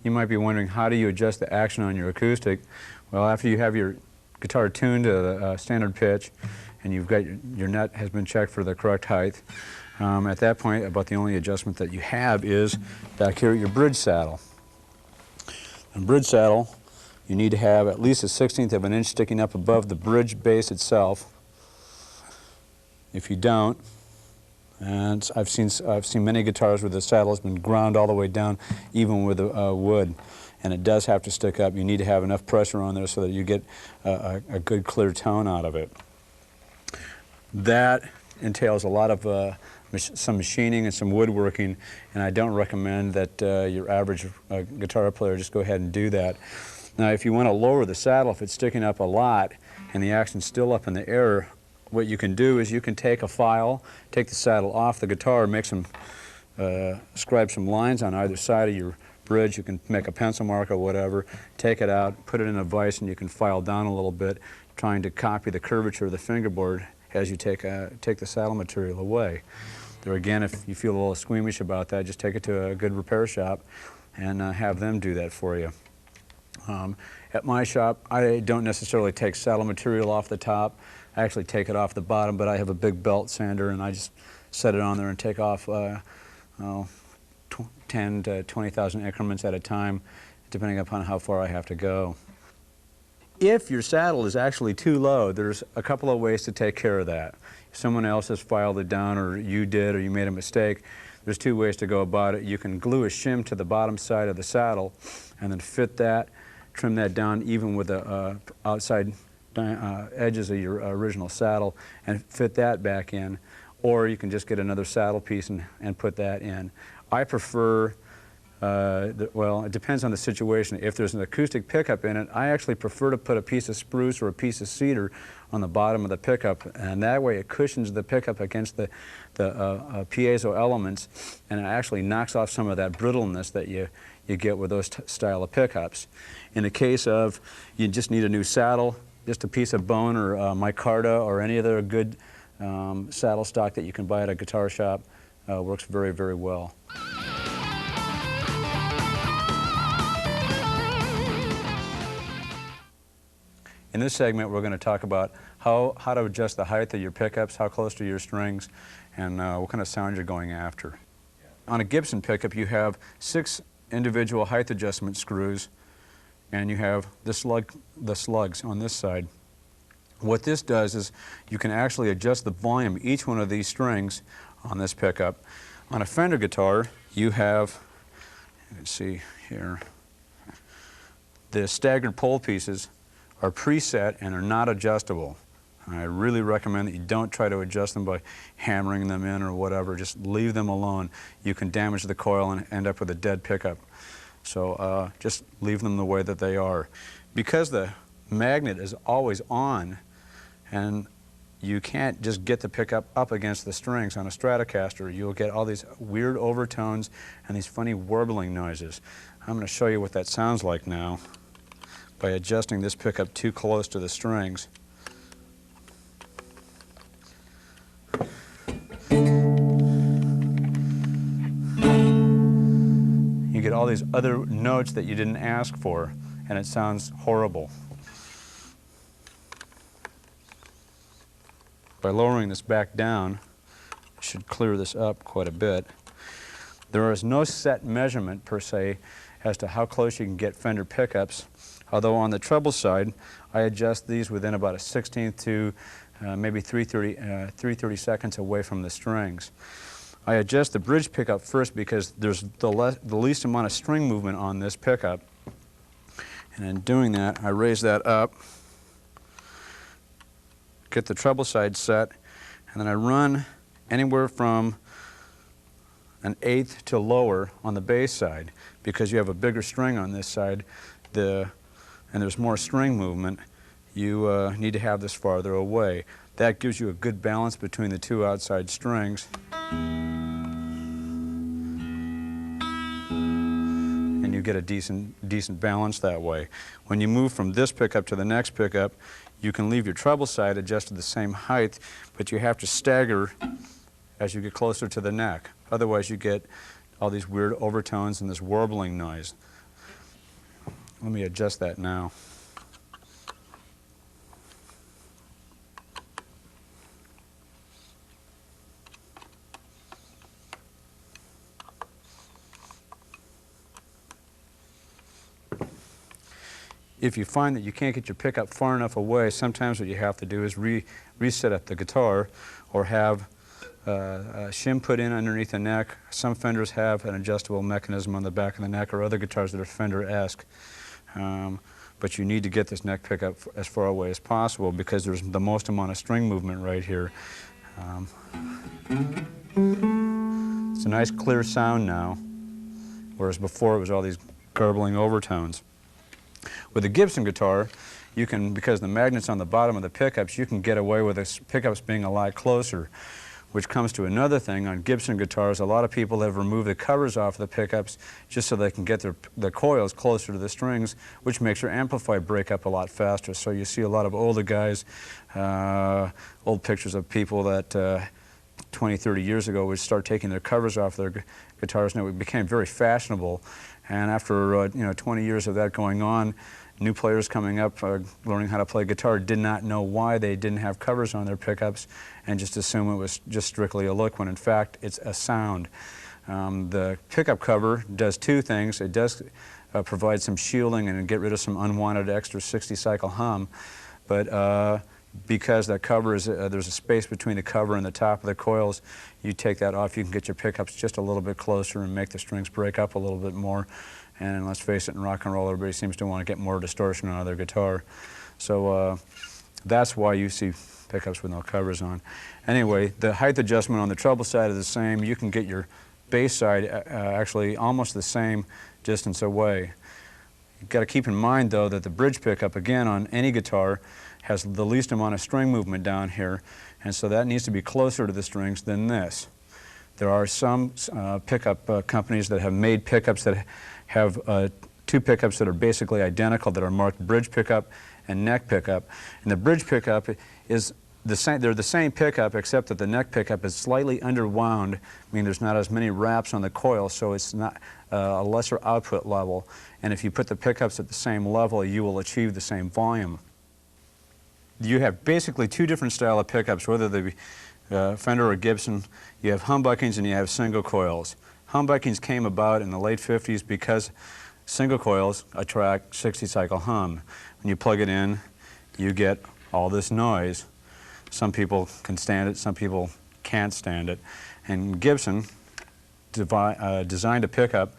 You might be wondering, how do you adjust the action on your acoustic? Well, after you have your guitar tuned to the standard pitch and you've got your nut has been checked for the correct height, at that point, about the only adjustment that you have is back here at your bridge saddle. On bridge saddle, you need to have at least a 1/16 of an inch sticking up above the bridge base itself. If you don't, and I've seen many guitars where the saddle has been ground all the way down, even with wood, and it does have to stick up. You need to have enough pressure on there so that you get a good clear tone out of it. That entails a lot of some machining and some woodworking, and I don't recommend that your average guitar player just go ahead and do that. Now, if you want to lower the saddle, if it's sticking up a lot and the action's still up in the air, what you can do is you can take a file, take the saddle off the guitar, make some, scribe some lines on either side of your bridge. You can make a pencil mark or whatever, take it out, put it in a vise, and you can file down a little bit, trying to copy the curvature of the fingerboard as you take the saddle material away. There again, if you feel a little squeamish about that, just take it to a good repair shop and have them do that for you. At my shop, I don't necessarily take saddle material off the top. I actually take it off the bottom, but I have a big belt sander and I just set it on there and take off 10 to 20,000 increments at a time, depending upon how far I have to go. If your saddle is actually too low, there's a couple of ways to take care of that. If someone else has filed it down, or you did, or you made a mistake, there's two ways to go about it. You can glue a shim to the bottom side of the saddle and then fit that, trim that down even with the outside edges of your original saddle and fit that back in. Or you can just get another saddle piece and put that in. I prefer, well, it depends on the situation. If there's an acoustic pickup in it, I actually prefer to put a piece of spruce or a piece of cedar on the bottom of the pickup, and that way it cushions the pickup against the piezo elements, and it actually knocks off some of that brittleness that you get with those style of pickups. In the case of you just need a new saddle, just a piece of bone or micarta or any other good saddle stock that you can buy at a guitar shop works very, very well. In this segment, we're going to talk about how to adjust the height of your pickups, how close to your strings, and what kind of sound you're going after. On a Gibson pickup, you have 6 individual height adjustment screws, and you have the slugs on this side. What this does is you can actually adjust the volume of each one of these strings on this pickup. On a Fender guitar, you have, you can see here, the staggered pole pieces are preset and are not adjustable. I really recommend that you don't try to adjust them by hammering them in or whatever. Just leave them alone. You can damage the coil and end up with a dead pickup. So just leave them the way that they are. Because the magnet is always on and you can't just get the pickup up against the strings on a Stratocaster, you'll get all these weird overtones and these funny warbling noises. I'm going to show you what that sounds like now by adjusting this pickup too close to the strings. You get all these other notes that you didn't ask for, and it sounds horrible. By lowering this back down, it should clear this up quite a bit. There is no set measurement per se as to how close you can get Fender pickups, although on the treble side, I adjust these within about a 1/16 to maybe 3/30 seconds away from the strings. I adjust the bridge pickup first because there's the least amount of string movement on this pickup. And in doing that, I raise that up, get the treble side set, and then I run anywhere from 1/8 to lower on the bass side. Because you have a bigger string on this side and there's more string movement, you need to have this farther away. That gives you a good balance between the two outside strings. And you get a decent balance that way. When you move from this pickup to the next pickup, you can leave your treble side adjusted the same height, but you have to stagger as you get closer to the neck. Otherwise you get all these weird overtones and this warbling noise. Let me adjust that now. If you find that you can't get your pickup far enough away, sometimes what you have to do is reset up the guitar or have a shim put in underneath the neck. Some Fenders have an adjustable mechanism on the back of the neck, or other guitars that are Fender-esque. But you need to get this neck pickup as far away as possible because there's the most amount of string movement right here. It's a nice clear sound now, whereas before it was all these garbling overtones. With the Gibson guitar, you can, because the magnets on the bottom of the pickups, you can get away with the pickups being a lot closer, which comes to another thing. On Gibson guitars, a lot of people have removed the covers off the pickups just so they can get the coils closer to the strings, which makes your amplifier break up a lot faster. So you see a lot of older guys, old pictures of people that 20, 30 years ago would start taking their covers off their guitars, and it became very fashionable. And after 20 years of that going on, new players coming up, learning how to play guitar, did not know why they didn't have covers on their pickups and just assume it was just strictly a look, when in fact it's a sound. The pickup cover does two things. It does provide some shielding and get rid of some unwanted extra 60-cycle hum, but because that cover is, there's a space between the cover and the top of the coils, you take that off, you can get your pickups just a little bit closer and make the strings break up a little bit more. And let's face it, in rock and roll, everybody seems to want to get more distortion out of their guitar. So that's why you see pickups with no covers on. Anyway, the height adjustment on the treble side is the same. You can get your bass side actually almost the same distance away. You've got to keep in mind, though, that the bridge pickup, again, on any guitar, has the least amount of string movement down here, and so that needs to be closer to the strings than this. There are some pickup companies that have made pickups that have two pickups that are basically identical, that are marked bridge pickup and neck pickup. And the bridge pickup is the same, they're the same pickup, except that the neck pickup is slightly underwound, meaning there's not as many wraps on the coil, so it's not a lesser output level. And if you put the pickups at the same level, you will achieve the same volume. You have basically two different style of pickups, whether they be Fender or Gibson. You have humbuckings and you have single coils. Humbuckings came about in the late 50s because single coils attract 60-cycle hum. When you plug it in, you get all this noise. Some people can stand it, some people can't stand it. And Gibson designed a pickup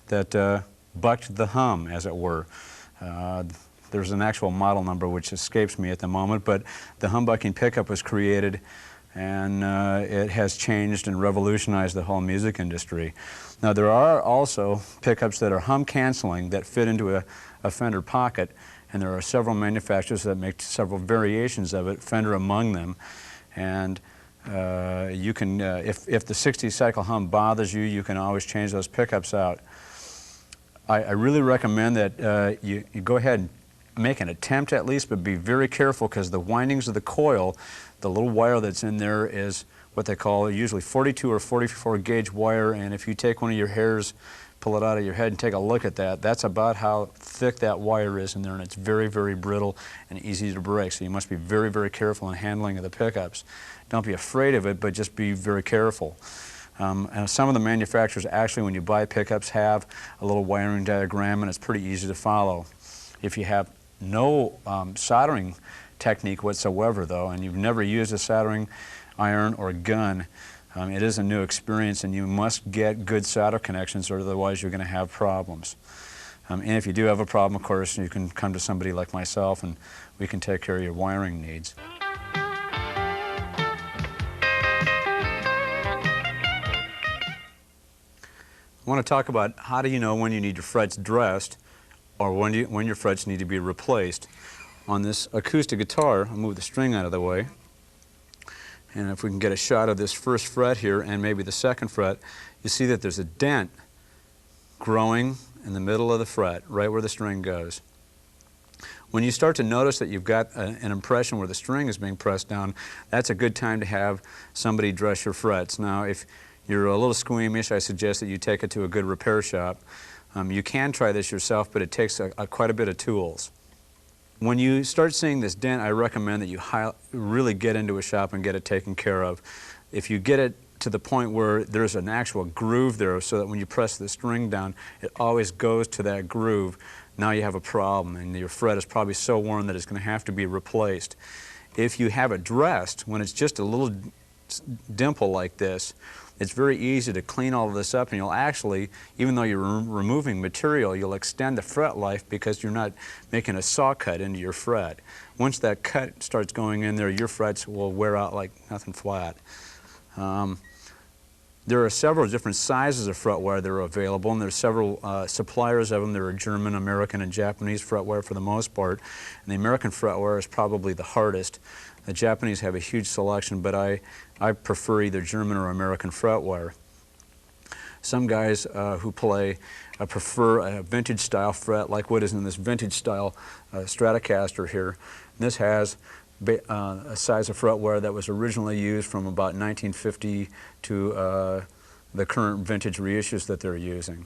that bucked the hum, as it were. There's an actual model number which escapes me at the moment, but the humbucking pickup was created, and it has changed and revolutionized the whole music industry. Now, there are also pickups that are hum canceling that fit into a Fender pocket, and there are several manufacturers that make several variations of it, Fender among them. And you can, if the 60-cycle hum bothers you, you can always change those pickups out. I really recommend that you go ahead and make an attempt at least, but be very careful, because the windings of the coil, the little wire that's in there, is what they call usually 42 or 44 gauge wire, and if you take one of your hairs, pull it out of your head and take a look at that, that's about how thick that wire is in there, and it's very, very brittle and easy to break, so you must be very, very careful in handling of the pickups. Don't be afraid of it, but just be very careful. And some of the manufacturers actually, when you buy pickups, have a little wiring diagram, and it's pretty easy to follow. If you have no soldering technique whatsoever, though, and you've never used a soldering iron or gun, it is a new experience, and you must get good solder connections, or otherwise you're going to have problems. And if you do have a problem, of course, you can come to somebody like myself, and we can take care of your wiring needs. I want to talk about how do you know when you need your frets dressed, or when your frets need to be replaced. On this acoustic guitar, I'll move the string out of the way, and if we can get a shot of this first fret here and maybe the second fret, you see that there's a dent growing in the middle of the fret, right where the string goes. When you start to notice that you've got an impression where the string is being pressed down, that's a good time to have somebody dress your frets. Now, if you're a little squeamish, I suggest that you take it to a good repair shop. You can try this yourself, but it takes quite a bit of tools. When you start seeing this dent, I recommend that you really get into a shop and get it taken care of. If you get it to the point where there's an actual groove there, so that when you press the string down, it always goes to that groove, now you have a problem, and your fret is probably so worn that it's going to have to be replaced. If you have it dressed, when it's just a little dimple like this, it's very easy to clean all of this up, and you'll actually, even though you're removing material, you'll extend the fret life because you're not making a saw cut into your fret. Once that cut starts going in there, your frets will wear out like nothing flat. There are several different sizes of fret wire that are available, and there's several suppliers of them. There are German, American, and Japanese fret wire for the most part. And the American fret wire is probably the hardest. The Japanese have a huge selection, but I prefer either German or American fret wire. Some guys who play prefer a vintage style fret, like what is in this vintage style Stratocaster here. And this has a size of fret wire that was originally used from about 1950 to the current vintage reissues that they're using.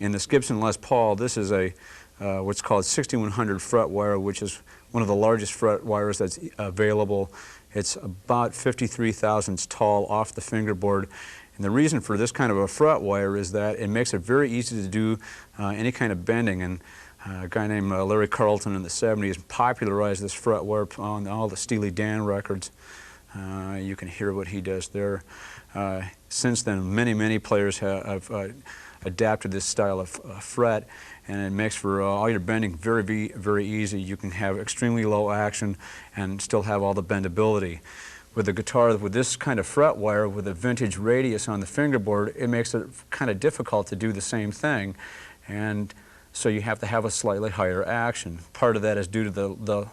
In this Gibson Les Paul, this is a what's called 6100 fret wire, which is one of the largest fret wires that's available. It's about 53 thousandths tall off the fingerboard. And the reason for this kind of a fret wire is that it makes it very easy to do any kind of bending. And a guy named Larry Carlton in the 70s popularized this fret wire on all the Steely Dan records. You can hear what he does there. Since then, many players have adapted this style of fret, and it makes for all your bending very easy. You can have extremely low action and still have all the bendability. With a guitar with this kind of fret wire with a vintage radius on the fingerboard, it makes it kind of difficult to do the same thing, and so you have to have a slightly higher action. Part of that is due to the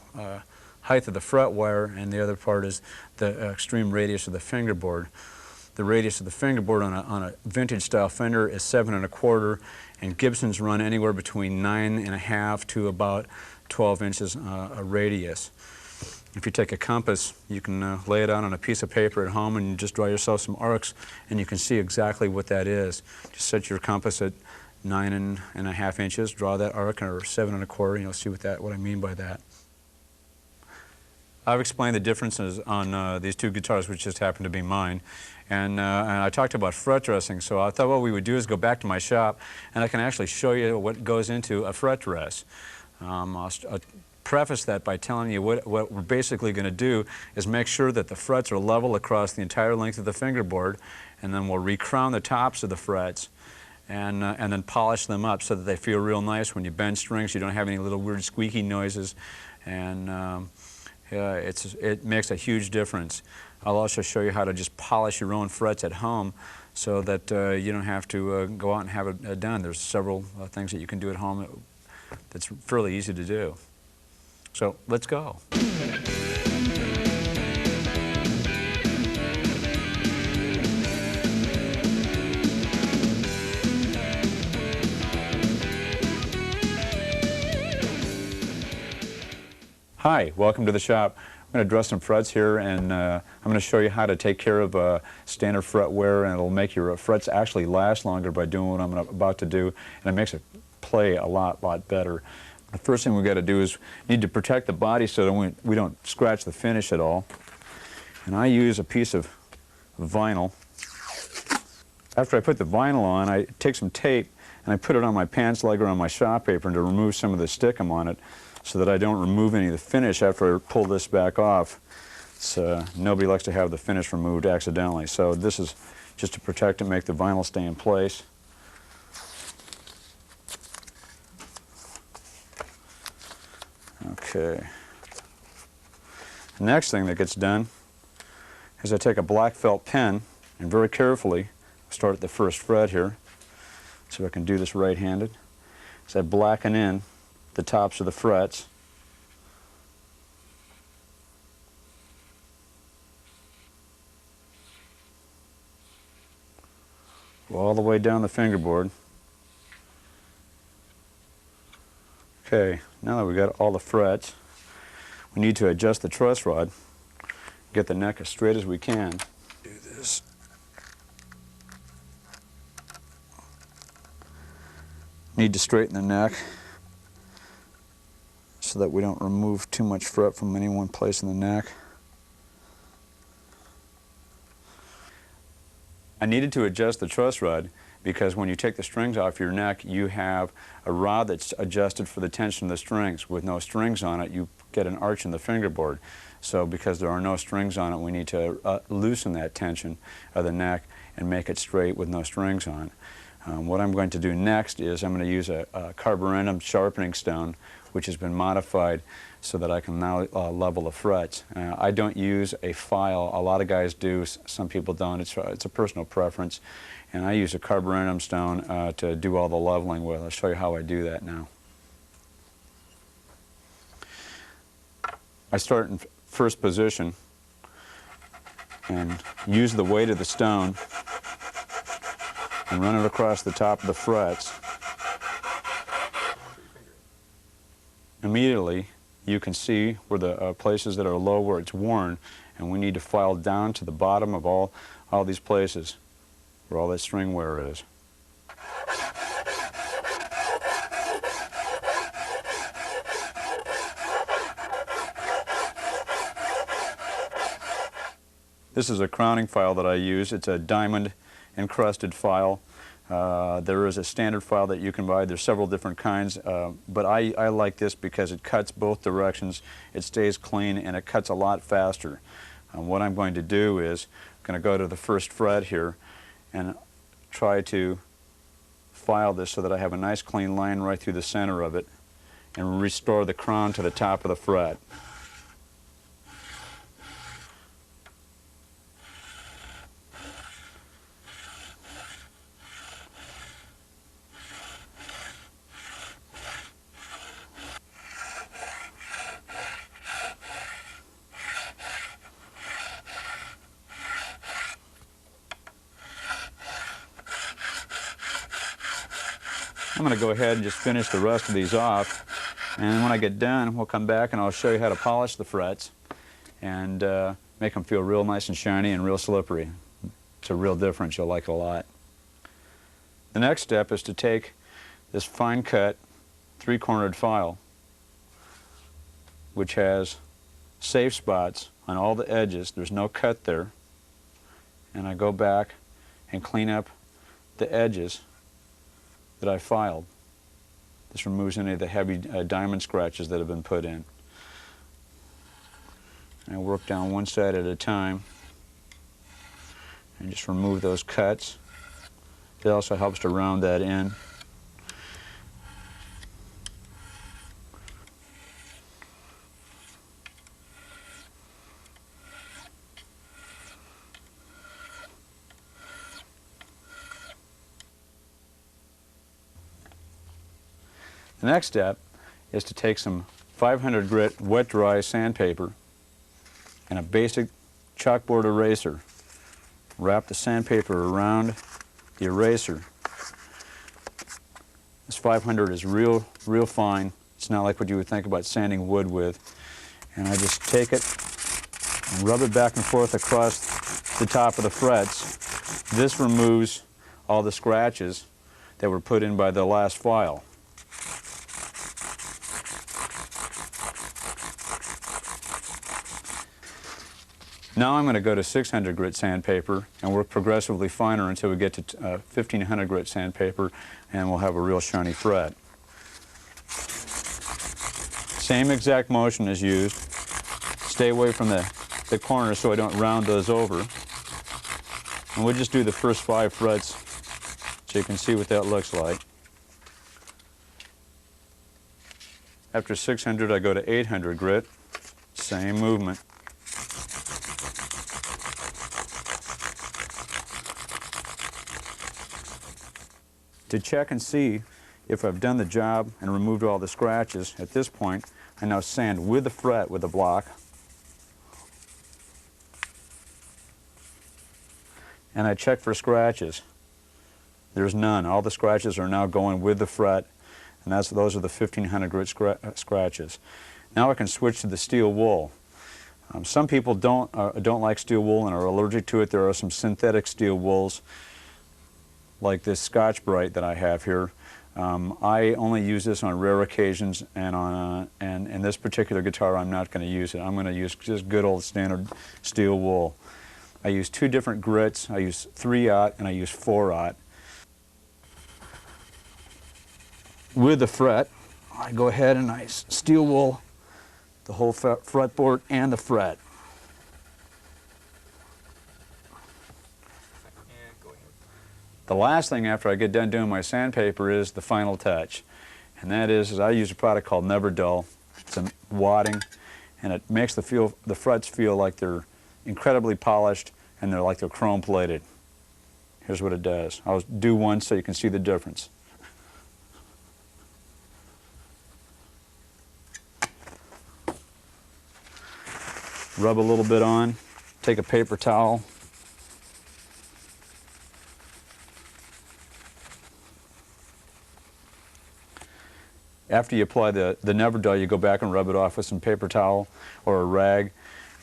height of the fret wire, and the other part is the extreme radius of the fingerboard. The radius of the fingerboard on a vintage style Fender is 7 1/4, and Gibsons run anywhere between 9 1/2 to about 12 inches a radius. If you take a compass, you can lay it out on a piece of paper at home and just draw yourself some arcs, and you can see exactly what that is. Just set your compass at 9 1/2 inches, draw that arc, or 7 1/4, and you'll see what I mean by that. I've explained the differences on these two guitars, which just happen to be mine. And I talked about fret dressing, so I thought what we would do is go back to my shop, and I can actually show you what goes into a fret dress. I'll preface that by telling you what we're basically going to do is make sure that the frets are level across the entire length of the fingerboard, and then we'll recrown the tops of the frets and then polish them up so that they feel real nice. When you bend strings, you don't have any little weird squeaky noises, and it makes a huge difference. I'll also show you how to just polish your own frets at home so that you don't have to go out and have it done. There's several things that you can do at home that's fairly easy to do. So let's go. Hi, welcome to the shop. I'm going to dress some frets here, and I'm going to show you how to take care of standard fret wear, and it'll make your frets actually last longer by doing what I'm about to do, and it makes it play a lot better. The first thing we've got to do is need to protect the body so that we don't scratch the finish at all. And I use a piece of vinyl. After I put the vinyl on, I take some tape and I put it on my pants leg or on my shop apron to remove some of the stickum on it, so that I don't remove any of the finish after I pull this back off. Nobody likes to have the finish removed accidentally, so this is just to protect and make the vinyl stay in place. Okay. The next thing that gets done is I take a black felt pen and very carefully start at the first fret here, so I can do this right-handed. As I blacken in the tops of the frets, go all the way down the fingerboard. Okay, now that we've got all the frets, we need to adjust the truss rod, get the neck as straight as we can. Do this. Need to straighten the neck so that we don't remove too much fret from any one place in the neck. I needed to adjust the truss rod because when you take the strings off your neck, you have a rod that's adjusted for the tension of the strings. With no strings on it, you get an arch in the fingerboard. So because there are no strings on it, we need to loosen that tension of the neck and make it straight with no strings on. What I'm going to do next is I'm going to use a carborundum sharpening stone, which has been modified so that I can now level the frets. I don't use a file. A lot of guys do. Some people don't. It's a personal preference. And I use a carborundum stone to do all the leveling with. I'll show you how I do that now. I start in first position and use the weight of the stone and run it across the top of the frets. Immediately, you can see where the places that are low, where it's worn, and we need to file down to the bottom of all these places where all that string wear is. This is a crowning file that I use. It's a diamond encrusted file. There is a standard file that you can buy. There's several different kinds, but I like this because it cuts both directions, it stays clean, and it cuts a lot faster. What I'm going to do is I'm going to go to the first fret here and try to file this so that I have a nice clean line right through the center of it and restore the crown to the top of the fret. I'm going to go ahead and just finish the rest of these off, and when I get done we'll come back and I'll show you how to polish the frets and make them feel real nice and shiny and real slippery. It's a real difference. You'll like it a lot. The next step is to take this fine cut three-cornered file, which has safe spots on all the edges. There's no cut there, and I go back and clean up the edges that I filed. This removes any of the heavy diamond scratches that have been put in. And I work down one side at a time and just remove those cuts. It also helps to round that in. The next step is to take some 500 grit wet dry sandpaper and a basic chalkboard eraser. Wrap the sandpaper around the eraser. This 500 is real fine. It's not like what you would think about sanding wood with. And I just take it and rub it back and forth across the top of the frets. This removes all the scratches that were put in by the last file. Now I'm going to go to 600 grit sandpaper and work progressively finer until we get to 1500 grit sandpaper, and we'll have a real shiny fret. Same exact motion is used. Stay away from the corners so I don't round those over. And we'll just do the first 5 frets so you can see what that looks like. After 600 I go to 800 grit. Same movement. To check and see if I've done the job and removed all the scratches, at this point I now sand with the fret with the block, and I check for scratches. There's none. All the scratches are now going with the fret, and those are the 1500 grit scratches. Now I can switch to the steel wool. Some people don't like steel wool and are allergic to it. There are some synthetic steel wools, like this Scotch Brite that I have here. I only use this on rare occasions, and in this particular guitar I'm not going to use it. I'm going to use just good old standard steel wool. I use 2 different grits. I use 3/0 and I use 4/0. with the fret, I go ahead and I steel wool the whole fretboard and the fret. The last thing after I get done doing my sandpaper is the final touch, and that is I use a product called Never Dull. It's a wadding, and it makes the frets feel like they're incredibly polished and they're like they're chrome plated. Here's what it does. I'll do one so you can see the difference. Rub a little bit on, take a paper towel, after you apply the Never Dull, you go back and rub it off with some paper towel or a rag.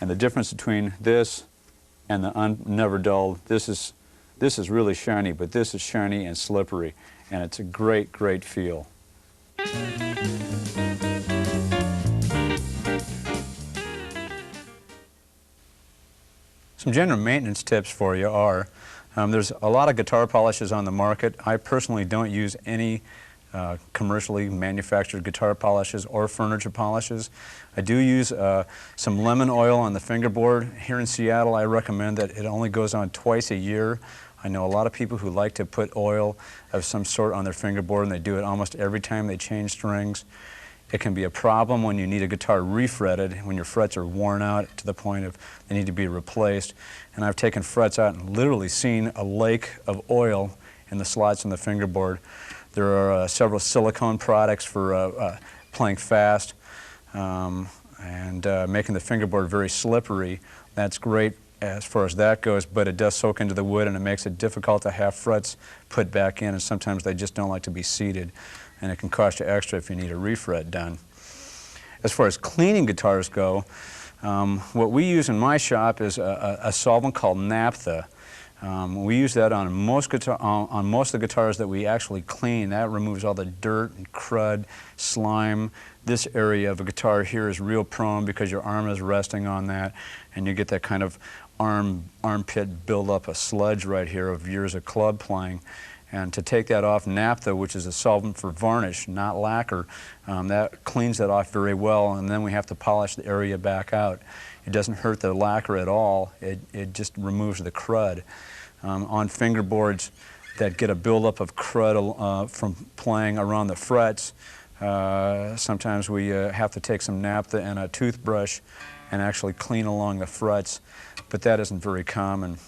And the difference between this and the Never Dull, this is really shiny, but this is shiny and slippery, and it's a great, great feel. Some general maintenance tips for you are, there's a lot of guitar polishes on the market. I personally don't use any commercially manufactured guitar polishes or furniture polishes. I do use some lemon oil on the fingerboard. Here in Seattle, I recommend that it only goes on twice a year. I know a lot of people who like to put oil of some sort on their fingerboard, and they do it almost every time they change strings. It can be a problem when you need a guitar refretted, when your frets are worn out to the point of they need to be replaced. And I've taken frets out and literally seen a lake of oil in the slots on the fingerboard. There are several silicone products for playing fast and making the fingerboard very slippery. That's great as far as that goes, but it does soak into the wood and it makes it difficult to have frets put back in, and sometimes they just don't like to be seated, and it can cost you extra if you need a refret done. As far as cleaning guitars go, what we use in my shop is a solvent called naphtha. We use that on most of the guitars that we actually clean. That removes all the dirt and crud, slime. This area of a guitar here is real prone because your arm is resting on that, and you get that kind of armpit buildup of sludge right here of years of club playing. And to take that off, naphtha, which is a solvent for varnish, not lacquer, that cleans that off very well, and then we have to polish the area back out. It doesn't hurt the lacquer at all. It just removes the crud. On fingerboards that get a buildup of crud from playing around the frets, sometimes we have to take some naphtha and a toothbrush and actually clean along the frets, but that isn't very common.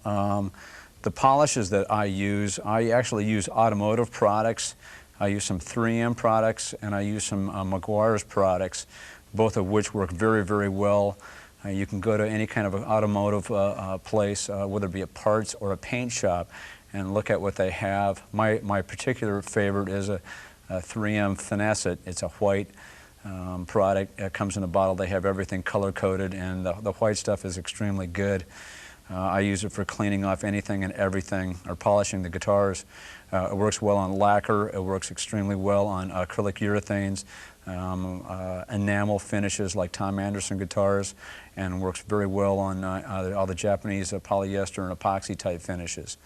The polishes that I actually use automotive products. I use some 3M products, and I use some Meguiar's products, both of which work very, very well. You can go to any kind of an automotive place, whether it be a parts or a paint shop, and look at what they have. My particular favorite is a 3M Finesse It. It's a white product. It comes in a bottle. They have everything color-coded, and the white stuff is extremely good. I use it for cleaning off anything and everything, or polishing the guitars. It works well on lacquer. It works extremely well on acrylic urethanes, enamel finishes like Tom Anderson guitars, and works very well on all the Japanese polyester and epoxy type finishes.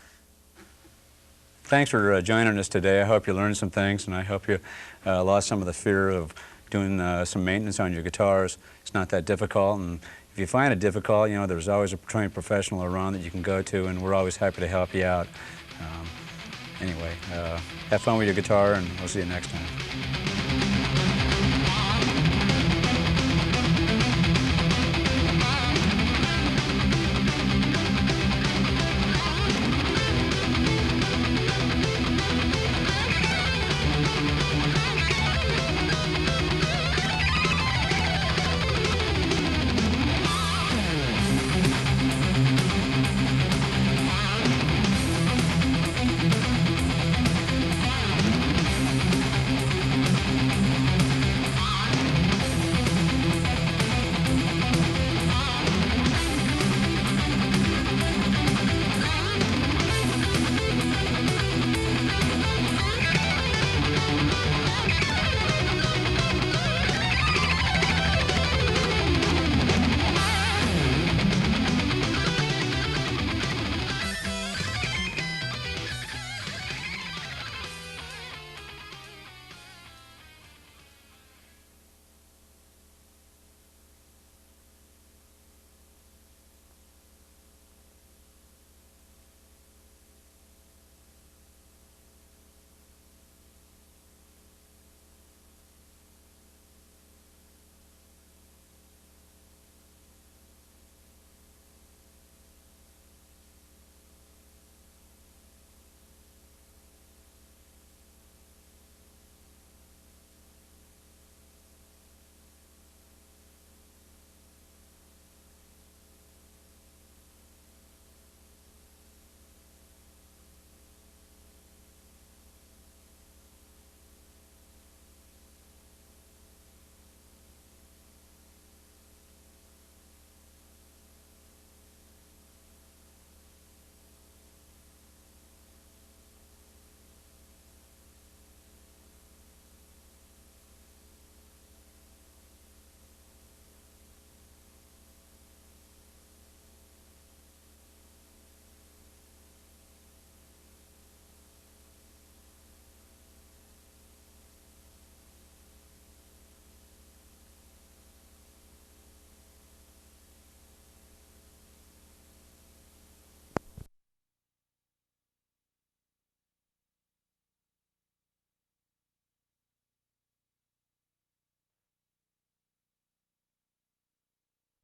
Thanks for joining us today. I hope you learned some things, and I hope you lost some of the fear of doing some maintenance on your guitars. It's not that difficult, and if you find it difficult, you know, there's always a trained professional around that you can go to, and we're always happy to help you out. Anyway, have fun with your guitar, and we'll see you next time.